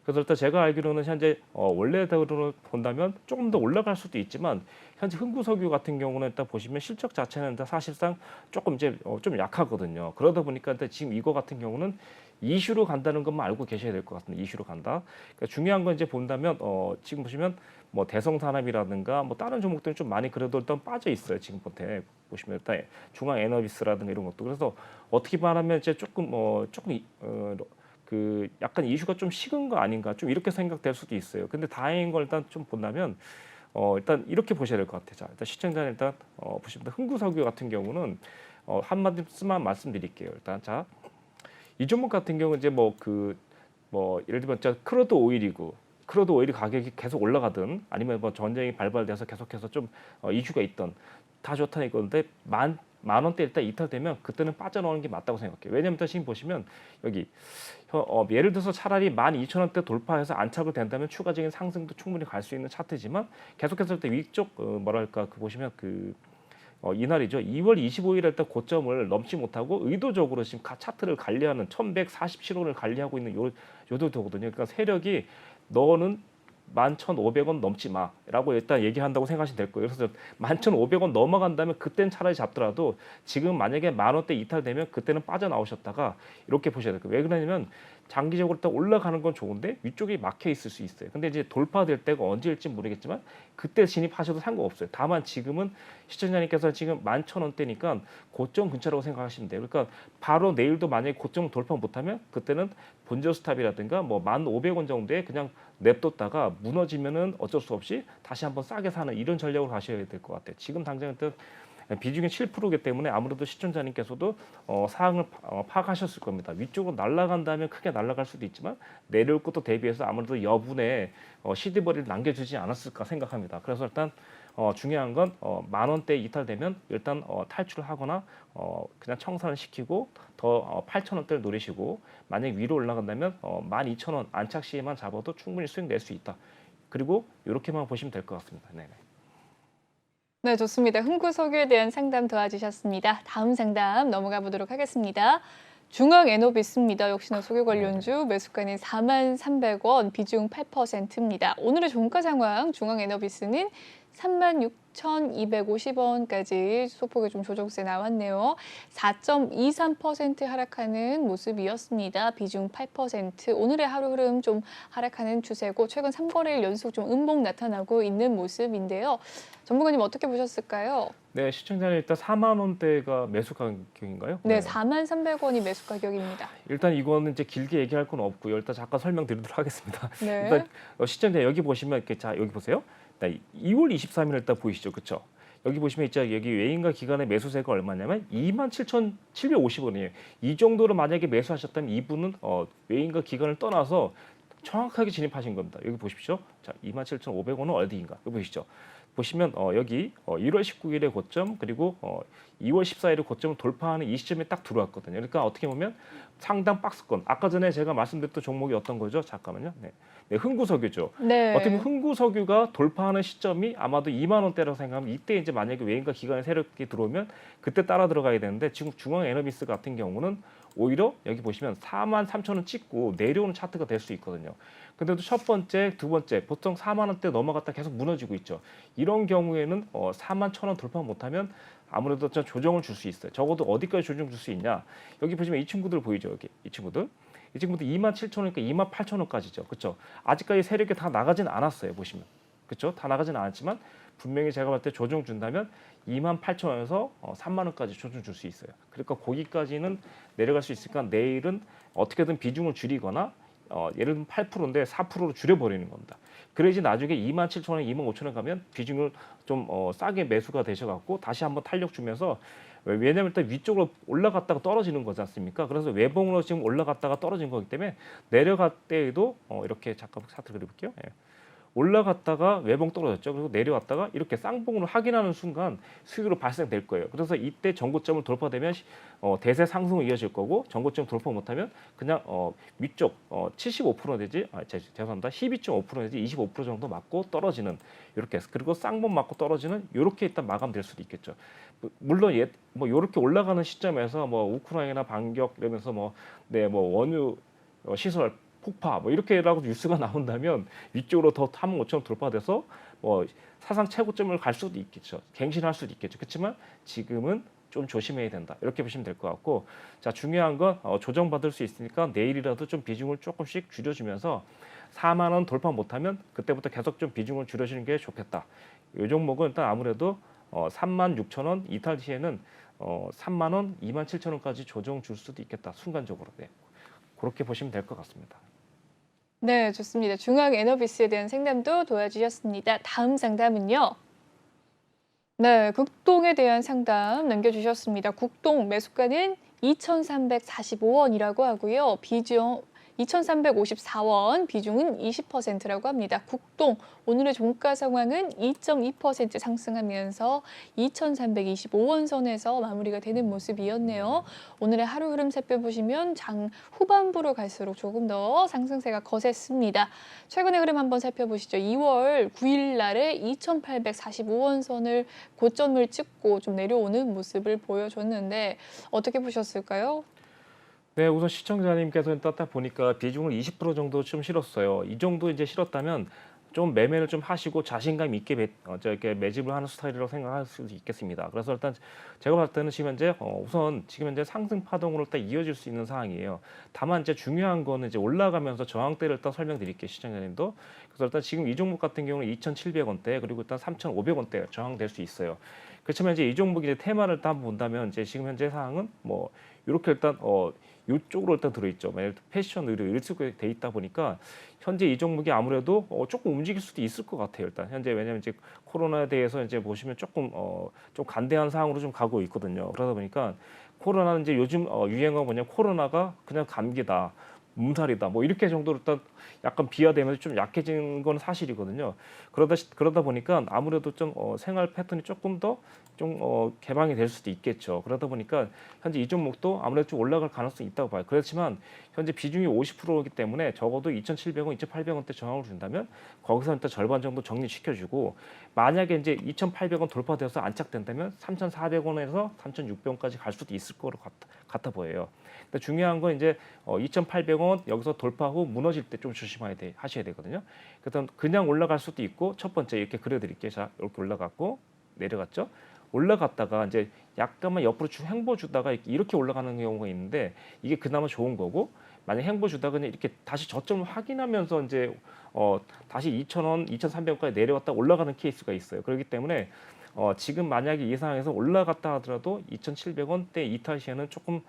그래서 일단 제가 알기로는 현재 원래대로 본다면 조금 더 올라갈 수도 있지만 현재 흥구석유 같은 경우는 일단 보시면 실적 자체는 일단 사실상 조금 이제 좀 약하거든요. 그러다 보니까 일단 지금 이거 같은 경우는 이슈로 간다는 것만 알고 계셔야 될 것 같습니다. 이슈로 간다. 그러니까 중요한 건 이제 본다면 지금 보시면 뭐 대성산업이라든가 뭐 다른 종목들은 좀 많이 그래도 일단 빠져 있어요. 지금 보시면 일단 중앙에너비스라든가 이런 것도 그래서 어떻게 말하면 이제 조금 그 약간 이슈가 좀 식은 거 아닌가 좀 이렇게 생각될 수도 있어요. 근데 다행인 걸 일단 좀 본다면 일단 이렇게 보셔야 될 것 같아요. 자, 일단 시청자는 일단 보시면 흥구석유 같은 경우는 한마디만 말씀드릴게요. 일단 자, 이 종목 같은 경우 이제 예를 들면 크루드 오일이고 크루드 오일 가격이 계속 올라가든 아니면 뭐 전쟁이 발발돼서 계속해서 좀 이슈가 있던 다 좋다는 건데 만 원대 일단 이탈되면 그때는 빠져나오는 게 맞다고 생각해요. 왜냐면 지금 보시면 여기 예를 들어서 차라리 12,000원대 돌파해서 안착을 된다면 추가적인 상승도 충분히 갈 수 있는 차트지만 계속해서 일단 위쪽 뭐랄까 그 보시면 이날이죠. 2월 25일에 일단 고점을 넘지 못하고 의도적으로 지금 차트를 관리하는 1147원을 관리하고 있는 요 정도거든요. 그러니까 세력이 너는 11,500원 넘지 마라고 일단 얘기한다고 생각하시면 될 거예요. 그래서 11,500원 넘어간다면 그때는 차라리 잡더라도 지금 만약에 만 원대 이탈되면 그때는 빠져나오셨다가 이렇게 보셔야 될 거예요. 왜 그러냐면 장기적으로 딱 올라가는 건 좋은데 위쪽이 막혀 있을 수 있어요. 근데 이제 돌파될 때가 언제일지 모르겠지만 그때 진입하셔도 상관없어요. 다만 지금은 시청자님께서 지금 11,000원대니까 고점 근처라고 생각하시면 돼요. 그러니까 바로 내일도 만약에 고점 돌파 못하면 그때는 본저 스탑이라든가 뭐 1,500원 정도에 그냥 냅뒀다가 무너지면은 어쩔 수 없이 다시 한번 싸게 사는 이런 전략으로 가셔야 될 것 같아요. 지금 당장 일단 비중이 7%이기 때문에 아무래도 시청자님께서도 사항을 파악하셨을 겁니다. 위쪽으로 날아간다면 크게 날아갈 수도 있지만 내려올 것도 대비해서 아무래도 여분의 시드버리를 남겨주지 않았을까 생각합니다. 그래서 일단 중요한 건 만 원대 이탈되면 일단 탈출을 하거나 그냥 청산을 시키고 더 8,000원대를 노리시고 만약 위로 올라간다면 12,000원 안착 시에만 잡아도 충분히 수익 낼 수 있다. 그리고 이렇게만 보시면 될 것 같습니다. 네네. 네, 좋습니다. 흥구석유에 대한 상담 도와주셨습니다. 다음 상담 넘어가 보도록 하겠습니다. 중앙에너비스입니다. 역시나 석유 관련주 매수가는 41,300원, 비중 8%입니다. 오늘의 종가 상황 중앙에너비스는 36,250원까지 소폭의 좀 조정세 나왔네요. 4.23% 하락하는 모습이었습니다. 비중 8%. 오늘의 하루 흐름 좀 하락하는 추세고 최근 3거래일 연속 좀 음봉 나타나고 있는 모습인데요. 전문가님 어떻게 보셨을까요? 네, 시청자는 일단 4만 원대가 매수 가격인가요? 네, 41,300원이 매수 가격입니다. 일단 이거는 이제 길게 얘기할 건 없고요. 일단 잠깐 설명드리도록 하겠습니다. 네. 일단 시청자 여기 보시면 이렇게 자 여기 보세요. 2월 23일 일단 보이시죠, 그렇죠? 여기 보시면 있죠. 여기 외인과 기관의 매수세가 얼마냐면 27,750원이에요. 이 정도로 만약에 매수하셨다면 이분은 외인과 기관을 떠나서 정확하게 진입하신 겁니다. 여기 보십시오. 자, 27,500원은 어디인가? 여기 보시죠. 보시면 여기 1월 19일에 고점 그리고 2월 14일에 고점을 돌파하는 이 시점에 딱 들어왔거든요. 그러니까 어떻게 보면 상당 박스권. 아까 전에 제가 말씀드렸던 종목이 어떤 거죠? 잠깐만요. 네, 흥구석유죠. 네. 어떻게 보면 흥구석유가 돌파하는 시점이 아마도 2만 원대라고 생각하면 이때 이제 만약에 외인과 기관의 세력이 들어오면 그때 따라 들어가야 되는데 지금 중앙에너비스 같은 경우는 오히려 여기 보시면 43,000원 찍고 내려오는 차트가 될 수 있거든요. 근데도 첫 번째, 두 번째 보통 4만 원대 넘어갔다 계속 무너지고 있죠. 이런 경우에는 41,000원 돌파 못하면 아무래도 좀 조정을 줄 수 있어요. 적어도 어디까지 조정 줄 수 있냐? 여기 보시면 이 친구들 보이죠? 여기 이 친구들 27,000원이니까 28,000원까지죠. 그렇죠? 아직까지 세력이 다 나가진 않았어요. 보시면 그렇죠? 다 나가진 않았지만 분명히 제가 봤을 때 조정 준다면 28,000원에서 3만 원까지 조정 줄 수 있어요. 그러니까 거기까지는 내려갈 수 있으니까 내일은 어떻게든 비중을 줄이거나 예를 들면 8%인데 4%로 줄여버리는 겁니다. 그래야지 나중에 27,000원, 25,000원 가면 비중을 좀 싸게 매수가 되셔갖고 다시 한번 탄력 주면서 왜냐하면 일단 위쪽으로 올라갔다가 떨어지는 거지 않습니까? 그래서 외봉으로 지금 올라갔다가 떨어진 거기 때문에 내려갈 때에도 이렇게 잠깐 차트 그려볼게요. 예. 올라갔다가 외봉 떨어졌죠. 그리고 내려왔다가 이렇게 쌍봉으로 확인하는 순간 수익으로 발생될 거예요. 그래서 이때 전고점을 돌파되면 대세 상승을 이어질 거고 전고점 돌파 못하면 그냥 위쪽 75% 내지 죄송합니다. 12.5% 내지 25% 정도 맞고 떨어지는 이렇게 그리고 쌍봉 맞고 떨어지는 이렇게 일단 마감될 수도 있겠죠. 물론 뭐 이렇게 올라가는 시점에서 뭐 우크라이나 반격 이러면서 뭐 원유 시설 폭파 뭐 이렇게라고 뉴스가 나온다면 위쪽으로 더 35,000원 돌파돼서 뭐 사상 최고점을 갈 수도 있겠죠. 갱신할 수도 있겠죠. 그렇지만 지금은 좀 조심해야 된다. 이렇게 보시면 될 것 같고, 자 중요한 건 조정받을 수 있으니까 내일이라도 좀 비중을 조금씩 줄여주면서 4만 원 돌파 못하면 그때부터 계속 좀 비중을 줄여주는 게 좋겠다. 이 종목은 일단 아무래도 36,000원 이탈 시에는 3만 원, 27,000원까지 조정 줄 수도 있겠다. 순간적으로. 네. 그렇게 보시면 될 것 같습니다. 네, 좋습니다. 중앙 에너비스에 대한 상담도 도와주셨습니다. 다음 상담은요. 네, 국동에 대한 상담 남겨주셨습니다. 국동 매수가는 2,345원이라고 하고요. 비중 2,354원, 비중은 20%라고 합니다. 국동 오늘의 종가 상황은 2.2% 상승하면서 2,325원 선에서 마무리가 되는 모습이었네요. 오늘의 하루 흐름 살펴보시면 장 후반부로 갈수록 조금 더 상승세가 거셌습니다. 최근의 흐름 한번 살펴보시죠. 2월 9일 날에 2,845원 선을 고점을 찍고 좀 내려오는 모습을 보여줬는데 어떻게 보셨을까요? 네, 우선 시청자님께서는 딱 보니까 비중을 20% 정도 좀 실었어요. 이 정도 이제 실었다면 좀 매매를 좀 하시고 자신감 있게 이렇게 매집을 하는 스타일이라고 생각할 수도 있겠습니다. 그래서 일단 제가 봤을 때는 지금 현재 우선 지금 현재 상승 파동으로 일단 이어질 수 있는 상황이에요. 다만 이제 중요한 거는 이제 올라가면서 저항대를 일단 설명드릴게요, 시청자님도. 그래서 일단 지금 이 종목 같은 경우는 2,700원대 그리고 일단 3,500원대 저항될 수 있어요. 그렇지만 이제 이 종목이 이제 테마를 일단 본다면 이제 지금 현재 상황은 뭐 이렇게 일단 이쪽으로 일단 들어있죠. 만약 패션, 의류 이렇게 돼 있다 보니까 현재 이 종목이 아무래도 조금 움직일 수도 있을 것 같아요. 일단 현재 왜냐하면 이제 코로나에 대해서 이제 보시면 조금 좀 간대한 상황으로 좀 가고 있거든요. 그러다 보니까 코로나는 이제 요즘 유행어가 뭐냐 코로나가 그냥 감기다. 몸살이다. 뭐 이렇게 정도로 일단 약간 비하되면서 좀 약해진 건 사실이거든요. 그러다 보니까 아무래도 좀 생활 패턴이 조금 더 좀 개방이 될 수도 있겠죠. 그러다 보니까 현재 이 종목도 아무래도 좀 올라갈 가능성이 있다고 봐요. 그렇지만 현재 비중이 50%이기 때문에 적어도 2,700원, 2,800원대 저항을 준다면 거기서 일단 절반 정도 정리시켜주고 만약에 이제 2,800원 돌파돼서 안착된다면 3,400원에서 3,600원까지 갈 수도 있을 것 같아 보여요. 근데 중요한 건 이제 2,800원 여기서 돌파 후 무너질 때 좀 하셔야 되거든요. 그래서 그냥 올라갈 수도 있고 첫 번째 이렇게 그려드릴게요. 자 이렇게 올라갔고 내려갔죠. 올라갔다가 이제 약간만 옆으로 쭉 횡보 주다가 이렇게 올라가는 경우가 있는데 이게 그나마 좋은 거고 만약 횡보 주다가 그냥 이렇게 다시 저점을 확인하면서 이제 다시 2,000원, 2,300원까지 내려왔다 올라가는 케이스가 있어요. 그렇기 때문에 지금 만약에 이 상황에서 올라갔다 하더라도 2,700원대 이탈 시에는 조금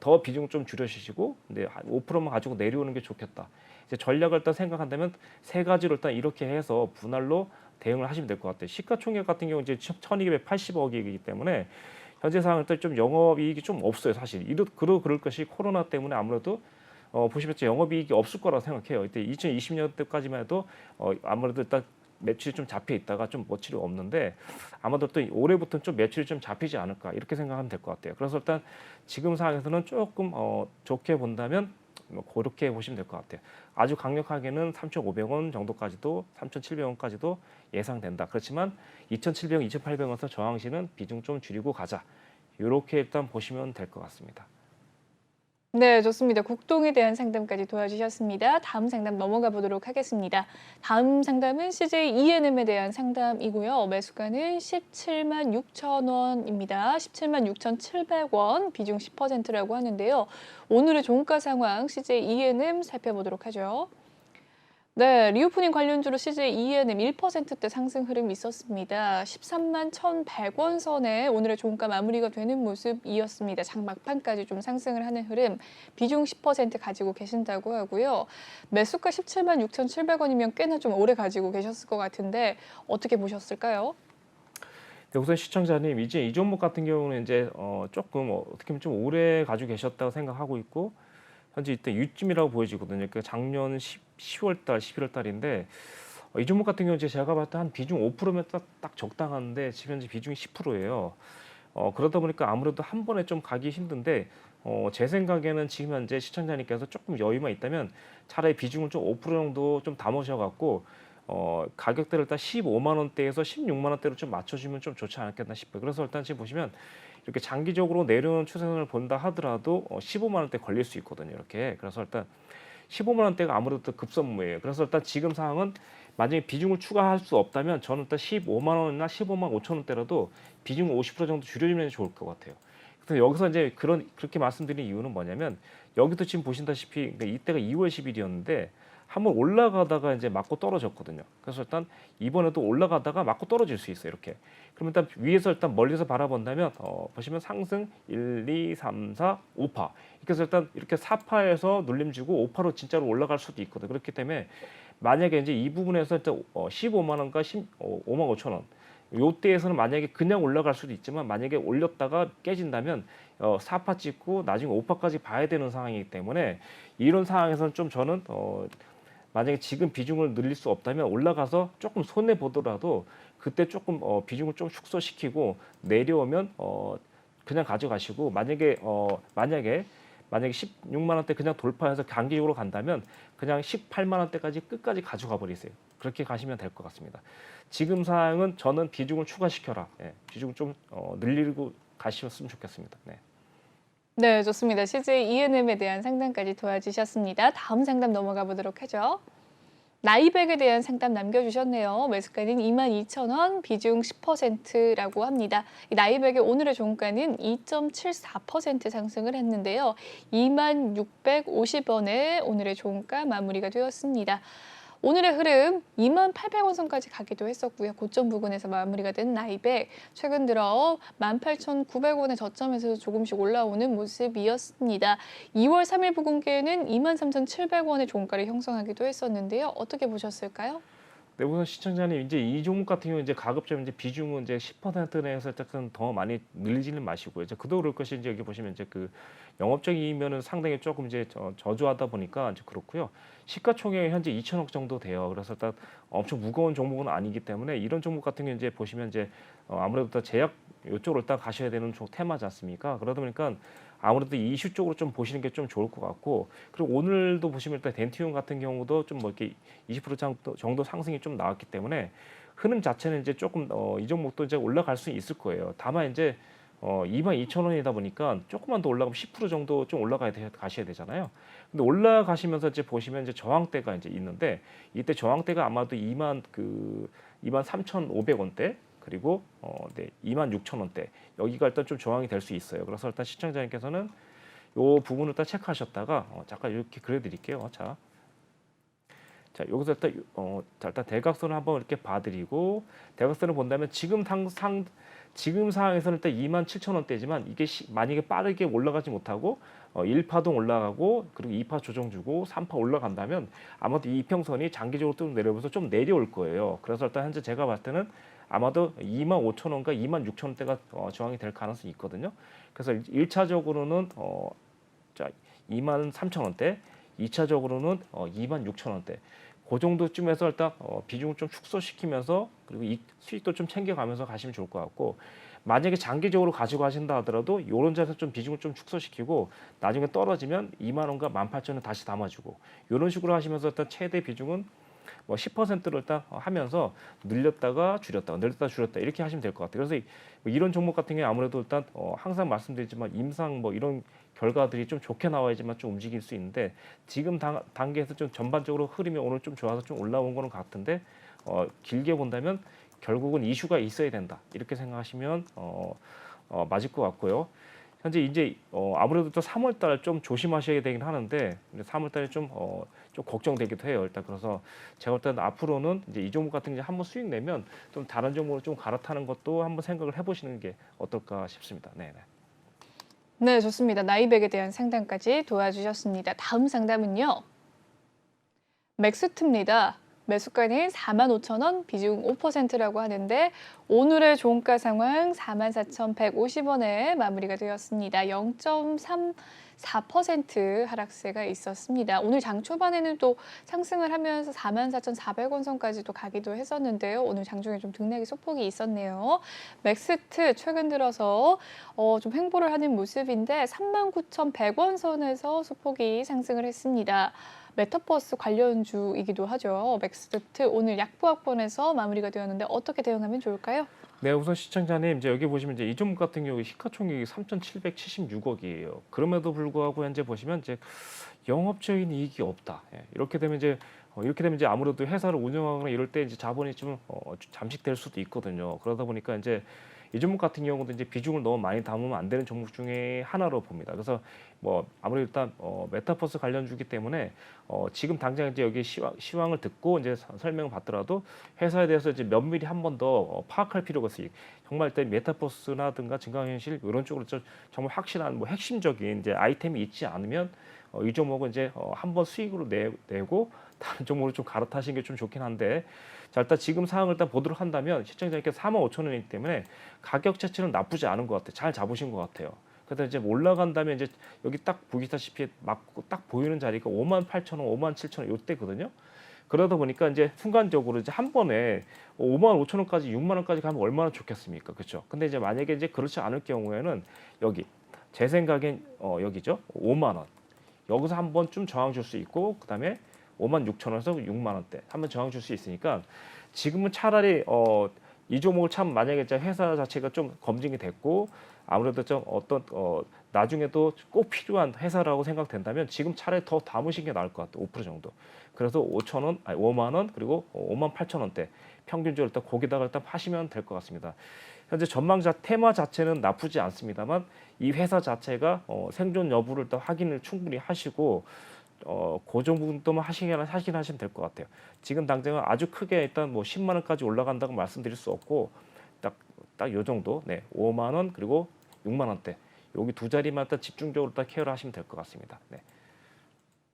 더 비중 좀 줄여주시고 근데 5%만 가지고 내려오는 게 좋겠다. 이제 전략을 일단 생각한다면 세 가지로 일단 이렇게 해서 분할로 대응을 하시면 될 것 같아요. 시가총액 같은 경우 이제 1,280억이기 때문에 현재 상황은 좀 영업이익이 좀 없어요, 사실. 그럴 것이 코로나 때문에 아무래도 보시면 영업이익이 없을 거라고 생각해요. 이때 2020년대까지만 해도 아무래도 일단 매출이 좀 잡혀 있다가 좀 매출이 없는데 아마도 또 올해부터는 좀 매출이 좀 잡히지 않을까 이렇게 생각하면 될 것 같아요. 그래서 일단 지금 상황에서는 조금 좋게 본다면 그렇게 보시면 될 것 같아요. 아주 강력하게는 3,500원 정도까지도 3,700원까지도 예상된다. 그렇지만 2,700원, 2,800원에서 저항 시는 비중 좀 줄이고 가자. 이렇게 일단 보시면 될 것 같습니다. 네, 좋습니다. 국동에 대한 상담까지 도와주셨습니다. 다음 상담 넘어가 보도록 하겠습니다. 다음 상담은 CJ ENM에 대한 상담이고요. 매수가는 17만 6천 원입니다. 17만 6,700원, 비중 10%라고 하는데요. 오늘의 종가 상황 CJ ENM 살펴보도록 하죠. 네, 리오프닝 관련주로 CJ ENM 1%대 상승 흐름이 있었습니다. 13만 1,100원 선에 오늘의 종가 마무리가 되는 모습이었습니다. 장 막판까지 좀 상승을 하는 흐름, 비중 10% 가지고 계신다고 하고요. 매수가 17만 6,700원이면 꽤나 좀 오래 가지고 계셨을 것 같은데 어떻게 보셨을까요? 네, 우선 시청자님 이제 이 종목 같은 경우는 이제 조금 어떻게 보면 좀 오래 가지고 계셨다고 생각하고 있고 현재 이때 이쯤이라고 보여지거든요. 그 작년 10월 달, 11월 달인데 이 종목 같은 경우는 제가 봤을 때 한 비중 5%면 딱 적당한데 지금 현재 비중이 10%예요. 그러다 보니까 아무래도 한 번에 좀 가기 힘든데 제 생각에는 지금 현재 시청자님께서 조금 여유만 있다면 차라리 비중을 좀 5% 정도 좀 담으셔 갖고 가격대를 일단 15만 원대에서 16만 원대로 좀 맞춰주면 좀 좋지 않겠나 싶어요. 그래서 일단 지금 보시면 이렇게 장기적으로 내려오는 추세선을 본다 하더라도 15만 원대 걸릴 수 있거든요. 이렇게 그래서 일단 15만 원대가 아무래도 급선무예요. 그래서 일단 지금 상황은 만약에 비중을 추가할 수 없다면 저는 일단 15만 원이나 15만 5천 원대라도 비중 50% 정도 줄여주면 좋을 것 같아요. 그래서 여기서 이제 그렇게 말씀드린 이유는 뭐냐면 여기도 지금 보신다시피 그러니까 이때가 2월 10일이었는데 한번 올라가다가 이제 맞고 떨어졌거든요. 그래서 일단 이번에도 올라가다가 맞고 떨어질 수 있어요. 이렇게. 그럼 일단 위에서 일단 멀리서 바라본다면 보시면 상승 1, 2, 3, 4, 5파. 그래서 일단 이렇게 4파에서 눌림 주고 5파로 진짜로 올라갈 수도 있거든요. 그렇기 때문에 만약에 이제 이 부분에서 일단 15만 원과 5만 5천 원 요때에서는 만약에 그냥 올라갈 수도 있지만 만약에 올렸다가 깨진다면 4파 찍고 나중에 5파까지 봐야 되는 상황이기 때문에 이런 상황에서는 좀 저는 만약에 지금 비중을 늘릴 수 없다면 올라가서 조금 손해 보더라도 그때 조금 비중을 좀 축소시키고 내려오면 그냥 가져가시고 만약에 16만 원대 그냥 돌파해서 단기적으로 간다면 그냥 18만 원대까지 끝까지 가져가 버리세요. 그렇게 가시면 될 것 같습니다. 지금 상황은 저는 비중을 추가시켜라. 예, 비중을 좀 늘리고 가셨으면 좋겠습니다. 네. 네, 좋습니다. CJ ENM에 대한 상담까지 도와주셨습니다. 다음 상담 넘어가 보도록 하죠. 나이백에 대한 상담 남겨주셨네요. 매수가는 22,000원, 비중 10%라고 합니다. 이 나이백의 오늘의 종가는 2.74% 상승을 했는데요. 2650원에 오늘의 종가 마무리가 되었습니다. 오늘의 흐름 28,800원 선까지 가기도 했었고요. 고점 부근에서 마무리가 된 나이백, 최근 들어 18,900원의 저점에서 조금씩 올라오는 모습이었습니다. 2월 3일 부근께는 23,700원의 종가를 형성하기도 했었는데요. 어떻게 보셨을까요? 네, 우선 시청자님 이제 이 종목 같은 경우 이제 가급적 이제 비중은 이제 10% 내에서 조금 더 많이 늘리지는 마시고요. 이제 그도 그럴 것이 이제 여기 보시면 이제 그 영업적 이익면은 상당히 조금 이제 저조하다 보니까 이제 그렇고요. 시가총액이 현재 2천억 정도 돼요. 그래서 일단 엄청 무거운 종목은 아니기 때문에 이런 종목 같은 경우 이제 보시면 이제 아무래도 더 제약 이쪽으로 일단 가셔야 되는 테마지 않습니까? 그러다 보니까 아무래도 이 이슈 쪽으로 좀 보시는 게 좀 좋을 것 같고 그리고 오늘도 보시면 일단 덴티움 같은 경우도 좀 뭐 이렇게 20% 정도 상승이 좀 나왔기 때문에 흐름 자체는 이제 조금 이 종목도 이제 올라갈 수 있을 거예요. 다만 이제 22,000원이다 보니까 조금만 더 올라가면 10% 정도 좀 가셔야 되잖아요. 근데 올라가시면서 이제 보시면 이제 저항대가 이제 있는데 이때 저항대가 아마도 23,500원대 그리고 네, 26,000원대 여기가 일단 좀 저항이 될 수 있어요. 그래서 일단 시청자님께서는 요 부분을 일단 체크하셨다가 잠깐 이렇게 그려드릴게요. 자, 여기서 일단 대각선을 한번 이렇게 봐드리고 대각선을 본다면 지금 상황에서는 일단 27,000원대지만 이게 만약에 빠르게 올라가지 못하고 1파동 올라가고 그리고 2파 조정 주고 3파 올라간다면 아마도 이 이평선이 장기적으로 좀 내려오면서 좀 내려올 거예요. 그래서 일단 현재 제가 봤을 때는 아마도 25,000원과 26,000원대가 저항이 될 가능성이 있거든요. 그래서 1차적으로는 23,000원대, 2차적으로는 26,000원대. 그 정도쯤에서 일단 비중을 좀 축소시키면서 그리고 수익도 좀 챙겨가면서 가시면 좋을 것 같고 만약에 장기적으로 가지고 가신다 하더라도 이런 자리에서 좀 비중을 좀 축소시키고 나중에 떨어지면 2만 원과 18,000원 다시 담아주고 이런 식으로 하시면서 일단 최대 비중은 뭐 10%를 일단 하면서 늘렸다가 줄였다 이렇게 하시면 될 것 같아요. 그래서 이런 종목 같은 경우에 아무래도 일단 항상 말씀드리지만 임상 뭐 이런 결과들이 좀 좋게 나와야지만 좀 움직일 수 있는데 지금 단계에서 좀 전반적으로 흐름이 오늘 좀 좋아서 좀 올라온 거는 같은데 길게 본다면 결국은 이슈가 있어야 된다 이렇게 생각하시면 맞을 것 같고요. 현재 이제 아무래도 또 3월 달 좀 조심하셔야 되긴 하는데 3월 달에 좀 걱정되기도 해요. 일단 그래서 제가 볼 때는 앞으로는 이제 이 종목 같은 게 한번 수익 내면 좀 다른 종목으로 좀 갈아타는 것도 한번 생각을 해보시는 게 어떨까 싶습니다. 네. 네, 좋습니다. 나이백에 대한 상담까지 도와주셨습니다. 다음 상담은요. 맥스트입니다. 매수가는 45,000원, 비중 5%라고 하는데 오늘의 종가 상황 44,150원에 마무리가 되었습니다. 0.34% 하락세가 있었습니다. 오늘 장 초반에는 또 상승을 하면서 44,400원 선까지도 가기도 했었는데요. 오늘 장중에 좀 등락의 소폭이 있었네요. 맥스트 최근 들어서 좀 횡보를 하는 모습인데 39,100원 선에서 소폭이 상승을 했습니다. 메타버스 관련주이기도 하죠. 맥스트 오늘 약보합권에서 마무리가 되었는데 어떻게 대응하면 좋을까요? 네, 우선 시청자님 이제 여기 보시면 이제 이 종목 같은 경우 시가총액이 3,776억이에요. 그럼에도 불구하고 현재 보시면 이제 영업적인 이익이 없다. 이렇게 되면 이제 아무래도 회사를 운영하거나 이럴 때 이제 자본이 좀 잠식될 수도 있거든요. 그러다 보니까 이제 이 종목 같은 경우도 이제 비중을 너무 많이 담으면 안 되는 종목 중에 하나로 봅니다. 그래서 뭐 아무래도 일단 메타버스 관련주기 때문에 지금 당장 이제 여기 시황을 듣고 이제 설명을 받더라도 회사에 대해서 이제 면밀히 한 번 더 파악할 필요가 있어요. 정말 일단 메타버스라든가 증강현실 이런 쪽으로 정말 확실한 뭐 핵심적인 이제 아이템이 있지 않으면 이 종목은 이제 한번 수익으로 내고 다른 종목으로 좀 갈아타시는 게 좀 좋긴 한데 자 일단 지금 상황을 일단 보도록 한다면 시청자님께서 45,000원이기 때문에 가격 자체는 나쁘지 않은 것 같아요. 잘 잡으신 것 같아요. 그래서 이제 올라간다면 이제 여기 딱 보시다시피 맞고 딱 보이는 자리가 58,000원, 57,000원 이때거든요. 그러다 보니까 이제 순간적으로 이제 한 번에 55,000원까지 6만 원까지 가면 얼마나 좋겠습니까? 그렇죠? 근데 이제 만약에 이제 그렇지 않을 경우에는 여기 제 생각엔 여기죠. 5만 원. 여기서 한번 좀 저항 줄 수 있고 그다음에 56,000원에서 6만 원대 한번 저항 줄 수 있으니까 지금은 차라리 이 종목을 참 만약에 이제 회사 자체가 좀 검증이 됐고 아무래도 좀 어떤 나중에도 꼭 필요한 회사라고 생각된다면 지금 차라리 더 담으신 게 나을 것 같아요. 5% 정도. 그래서 5,000원, 아니 5만 원 그리고 58,000원대 평균적으로 일단 거기다가 일단 파시면 될 것 같습니다. 현재 테마 자체는 나쁘지 않습니다만 이 회사 자체가 생존 여부를 또 확인을 충분히 하시고 그 정도만 하시면 될 것 같아요. 지금 당장은 아주 크게 일단 뭐 10만 원까지 올라간다고 말씀드릴 수 없고 딱 요 정도, 네, 5만 원 그리고 6만 원대 여기 두 자리만 일단 집중적으로 딱 케어를 하시면 될 것 같습니다. 네.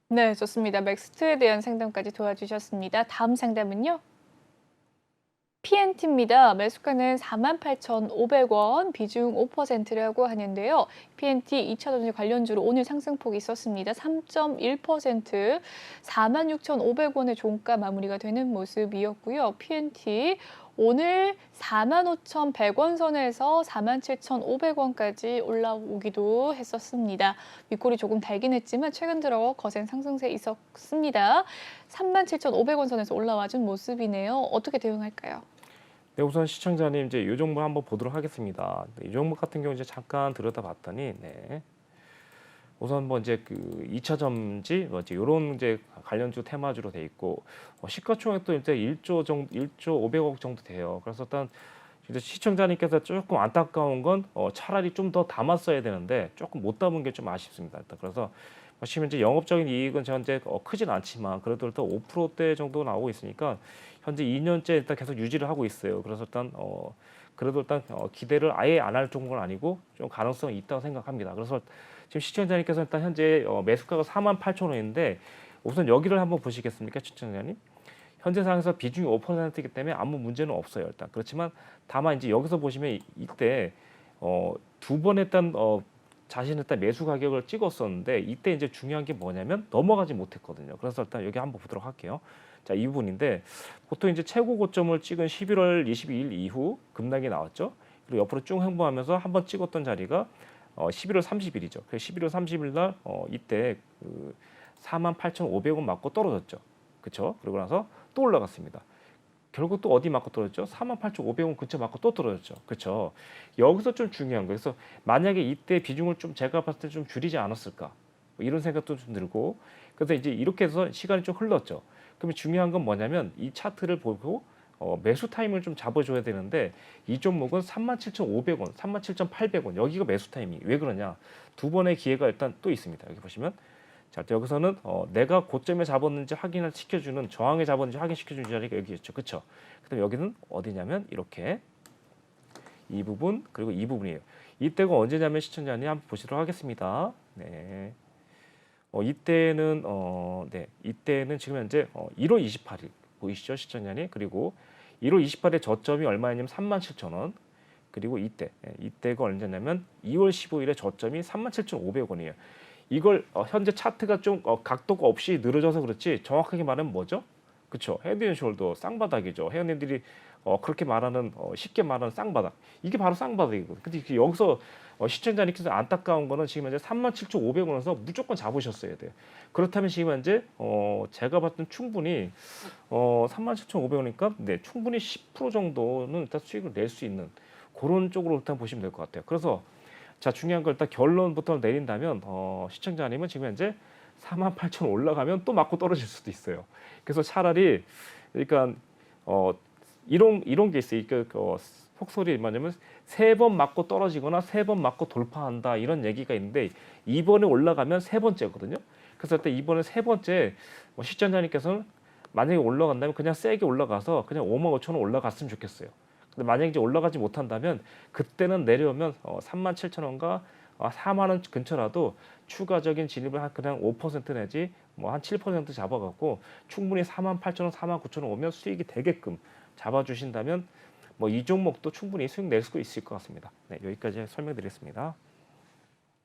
네, 좋습니다. 맥스트에 대한 상담까지 도와주셨습니다. 다음 상담은요. PNT입니다. 매수가는 48,500원, 비중 5%라고 하는데요. PNT 2차전지 관련주로 오늘 상승폭이 있었습니다. 3.1%, 46,500원의 종가 마무리가 되는 모습이었고요. PNT 오늘 45,100원 선에서 47,500원까지 올라오기도 했었습니다. 윗골이 조금 달긴 했지만 최근 들어 거센 상승세 있었습니다. 37,500원 선에서 올라와준 모습이네요. 어떻게 대응할까요? 네, 우선 시청자님 이제 이 종목 한번 보도록 하겠습니다. 이 종목 같은 경우 이제 잠깐 들여다봤더니 네. 우선 뭐 이제 그 2차 점지 뭐 이제 요런 이제 관련주 테마주로 돼 있고 시가총액도 이제 1조 500억 정도 돼요. 그래서 일단 이제 시청자님께서 조금 안타까운 건 차라리 좀 더 담았어야 되는데 조금 못 담은 게 좀 아쉽습니다. 일단 그래서 보시면 이제 영업적인 이익은 현재 크진 않지만 그래도 일단 5%대 정도 나오고 있으니까 현재 2년째 일단 계속 유지를 하고 있어요. 그래서 일단 그래도 일단 기대를 아예 안 할 정도는 아니고 좀 가능성이 있다고 생각합니다. 그래서 지금 시청자님께서 일단 현재 매수가가 48,000원인데 우선 여기를 한번 보시겠습니까, 시청자님? 현재 상황에서 비중이 5%이기 때문에 아무 문제는 없어요. 일단 그렇지만 다만 이제 여기서 보시면 이때 두 번 일단 자신의 일단 매수 가격을 찍었었는데 이때 이제 중요한 게 뭐냐면 넘어가지 못했거든요. 그래서 일단 여기 한번 보도록 할게요. 자, 이 부분인데 보통 이제 최고 고점을 찍은 11월 22일 이후 급락이 나왔죠. 그리고 옆으로 쭉 횡보하면서 한번 찍었던 자리가 11월 30일이죠. 그래서 11월 30일 날 이때 그 48,500원 맞고 떨어졌죠. 그렇죠? 그러고 나서 또 올라갔습니다. 결국 또 어디 맞고 떨어졌죠? 48,500원 근처 맞고 또 떨어졌죠. 그렇죠? 여기서 좀 중요한 거예요. 그래서 만약에 이때 비중을 좀 제가 봤을 때 좀 줄이지 않았을까? 뭐 이런 생각도 좀 들고 그래서 이제 이렇게 해서 시간이 좀 흘렀죠. 그러면 중요한 건 뭐냐면 이 차트를 보고 매수 타임을 좀 잡아줘야 되는데 이 종목은 37,500원, 37,800원 여기가 매수 타이밍. 왜 그러냐? 두 번의 기회가 일단 또 있습니다. 여기 보시면 자 여기서는 내가 고점에 잡았는지 확인을 시켜주는 저항에 잡았는지 확인시켜주는 자리가 여기 있죠, 그렇죠? 그다음 여기는 어디냐면 이렇게 이 부분 그리고 이 부분이에요. 이때가 언제냐면 시청자님 한번 보시도록 하겠습니다. 네. 이때는 이때는 지금 현재 1월 28일 보이시죠, 시청자님? 그리고 1월 28일 저점이 얼마냐면 37,000원. 그리고 이때가 언제냐면 2월 15일에 저점이 37,500원이에요. 이걸 현재 차트가 좀 각도가 없이 늘어져서 그렇지 정확하게 말하면 뭐죠? 그렇죠. 헤드앤숄더 쌍바닥이죠. 회원님들이 그렇게 말하는 쉽게 말하는 쌍바닥. 이게 바로 쌍바닥이거든요. 근데 여기서 시청자님께서 안타까운 거는 지금 현재 37,500원에서 무조건 잡으셨어야 돼요. 그렇다면 지금 현재 제가 봤던 충분히 37,500원이니까 네, 충분히 10% 정도는 일단 수익을 낼 수 있는 그런 쪽으로 일단 보시면 될 것 같아요. 그래서 자 중요한 걸 일단 결론부터 내린다면 시청자님은 지금 현재 48,000 올라가면 또 맞고 떨어질 수도 있어요. 그래서 차라리 그러니까 이런 게 있어요. 폭소리 뭐냐면 세 번 맞고 떨어지거나 세 번 맞고 돌파한다 이런 얘기가 있는데 이번에 올라가면 세 번째거든요. 그래서 일단 이번에 세 번째 시청자님께서는 만약에 올라간다면 그냥 세게 올라가서 그냥 55,000원 올라갔으면 좋겠어요. 근데 만약에 이제 올라가지 못한다면 그때는 내려오면 37,000원과 4만 원 근처라도 추가적인 진입을 한 그냥 5% 내지 뭐 한 7% 잡아갖고 충분히 48,000원, 49,000원 오면 수익이 되게끔 잡아주신다면 뭐 이 종목도 충분히 수익 낼 수 있을 것 같습니다. 네, 여기까지 설명드리겠습니다.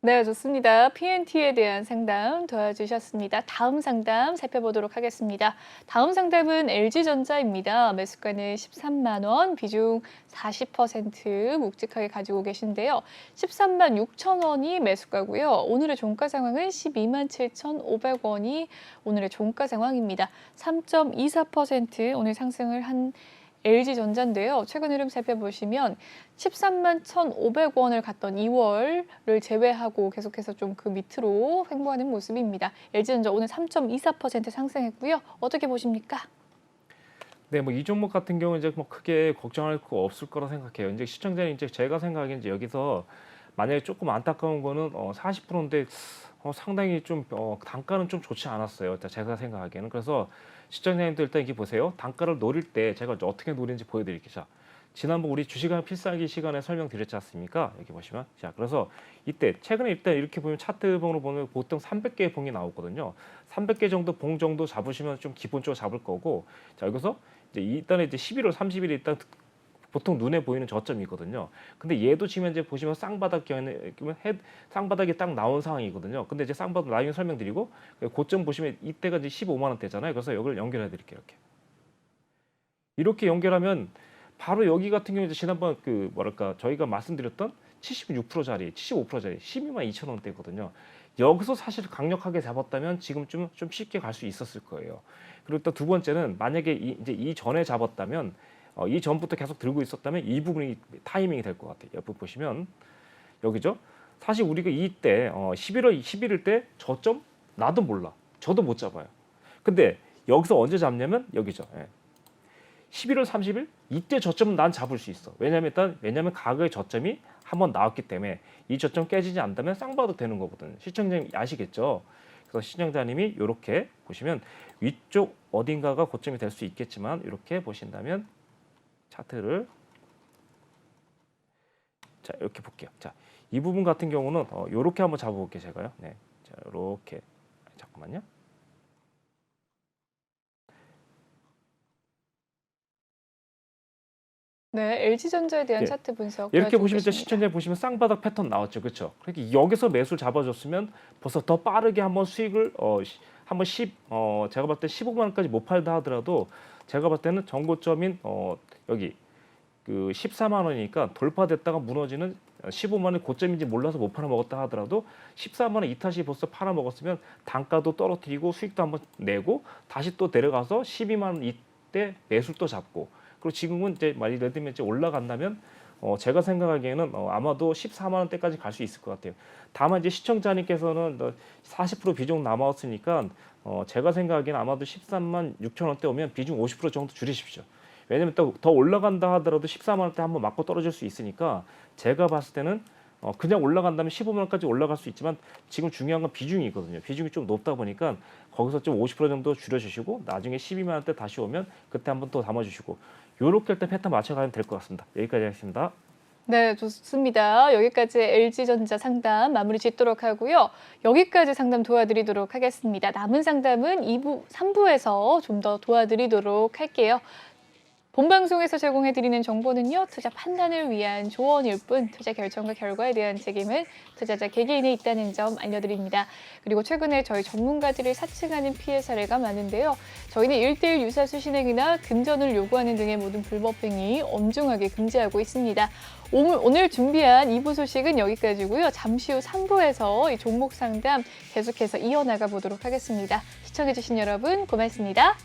네, 좋습니다. PNT에 대한 상담 도와주셨습니다. 다음 상담 살펴보도록 하겠습니다. 다음 상담은 LG전자입니다. 매수가는 13만 원, 비중 40% 묵직하게 가지고 계신데요. 13만 6천 원이 매수가고요. 오늘의 종가 상황은 12만 7,500원이 오늘의 종가 상황입니다. 3.24% 오늘 상승을 한 LG전자인데요. 최근 흐름 살펴보시면 13만 1,500원을 갔던 2월을 제외하고 계속해서 좀 그 밑으로 횡보하는 모습입니다. LG전자 오늘 3.24% 상승했고요. 어떻게 보십니까? 네, 뭐 이 종목 같은 경우는 이제 뭐 크게 걱정할 거 없을 거라 생각해요. 이제 시청자님 이제 제가 생각하기엔 이제 여기서 만약에 조금 안타까운 거는 40%인데 상당히 좀 단가는 좀 좋지 않았어요. 일단 제가 생각하기에는. 그래서 시청자님들 일단 이게 보세요. 단가를 노릴 때 제가 이제 어떻게 노리는지 보여드릴게요. 자, 지난번 우리 주식왕 필살기 시간에 설명드렸지 않습니까? 여기 보시면. 자, 그래서 이때 최근에 일단 이렇게 보면 차트봉으로 보면 보통 300개의 봉이 나오거든요. 300개 정도 봉 정도 잡으시면 좀 기본적으로 잡을 거고. 자, 여기서 이제 일단은 이제 11월 30일에 일단 보통 눈에 보이는 저점이거든요. 근데 얘도 지금 이제 보시면 쌍바닥이 딱 나온 상황이거든요. 근데 이제 쌍바닥 나중에 설명드리고 고점 보시면 이때가 이제 15만 원대잖아요. 그래서 여기를 연결해 드릴게요. 이렇게 연결하면 바로 여기 같은 경우에 지난번 그 뭐랄까 저희가 말씀드렸던 76%짜리, 75%짜리 12만 2천 원대거든요. 여기서 사실 강력하게 잡았다면 지금 좀 쉽게 갈 수 있었을 거예요. 그리고 또 두 번째는 만약에 이 전에 잡았다면 이 전부터 계속 들고 있었다면 이 부분이 타이밍이 될 것 같아요. 옆에 보시면 여기죠. 사실 우리가 이때 11월 11일 때 저점 나도 몰라. 저도 못 잡아요. 근데 여기서 언제 잡냐면 여기죠. 11월 30일 이때 저점은 난 잡을 수 있어. 왜냐면 가격의 저점이 한번 나왔기 때문에 이 저점 깨지지 않다면 쌍바도 되는 거거든요. 시청자님 아시겠죠? 그래서 시청자님이 이렇게 보시면 위쪽 어딘가가 고점이 될 수 있겠지만 이렇게 보신다면 차트를 자 이렇게 볼게요. 자, 이 부분 같은 경우는 이렇게 한번 잡아볼게요. 제가요. 네, 자 이렇게 잠깐만요. 네, LG전자에 대한 네. 차트 분석 이렇게 보시면 이제 도와주겠습니다. 시청자 보시면 쌍바닥 패턴 나왔죠, 그렇죠? 그러니까 여기서 매수를 잡아줬으면 벌써 더 빠르게 한번 수익을 한번 제가 봤을 때 15만 원까지 못 팔다 하더라도 제가 봤을 때는 전고점인 여기 그 14만 원이니까 돌파됐다가 무너지는 15만 원이 고점인지 몰라서 못 팔아 먹었다 하더라도 14만 원 이탓이 벌써 팔아 먹었으면 단가도 떨어뜨리고 수익도 한번 내고 다시 또 내려가서 12만 원 이때 매수를 또 잡고 그리고 지금은 이제 만약 예를 들면 이제 올라간다면 제가 생각하기에는 아마도 14만 원대까지 갈 수 있을 것 같아요. 다만 이제 시청자님께서는 40% 비중 남았으니까 제가 생각하기에는 아마도 13만 6천 원대 오면 비중 50% 정도 줄이십시오. 왜냐면 또 더 올라간다 하더라도 14만 원대 한번 맞고 떨어질 수 있으니까 제가 봤을 때는 그냥 올라간다면 15만 원까지 올라갈 수 있지만 지금 중요한 건 비중이거든요. 비중이 좀 높다 보니까 거기서 좀 50% 정도 줄여주시고 나중에 12만 원대 다시 오면 그때 한번 또 담아주시고 요렇게 할 때 패턴 맞춰가면 될 것 같습니다. 여기까지 하겠습니다. 네, 좋습니다. 여기까지 LG전자 상담 마무리 짓도록 하고요. 여기까지 상담 도와드리도록 하겠습니다. 남은 상담은 2부, 3부에서 좀 더 도와드리도록 할게요. 본방송에서 제공해드리는 정보는요, 투자 판단을 위한 조언일 뿐 투자 결정과 결과에 대한 책임은 투자자 개개인에 있다는 점 알려드립니다. 그리고 최근에 저희 전문가들을 사칭하는 피해 사례가 많은데요. 저희는 1:1 유사수 신행이나 금전을 요구하는 등의 모든 불법 행위 엄중하게 금지하고 있습니다. 오늘 준비한 2부 소식은 여기까지고요. 잠시 후 3부에서 이 종목 상담 계속해서 이어나가 보도록 하겠습니다. 시청해주신 여러분 고맙습니다.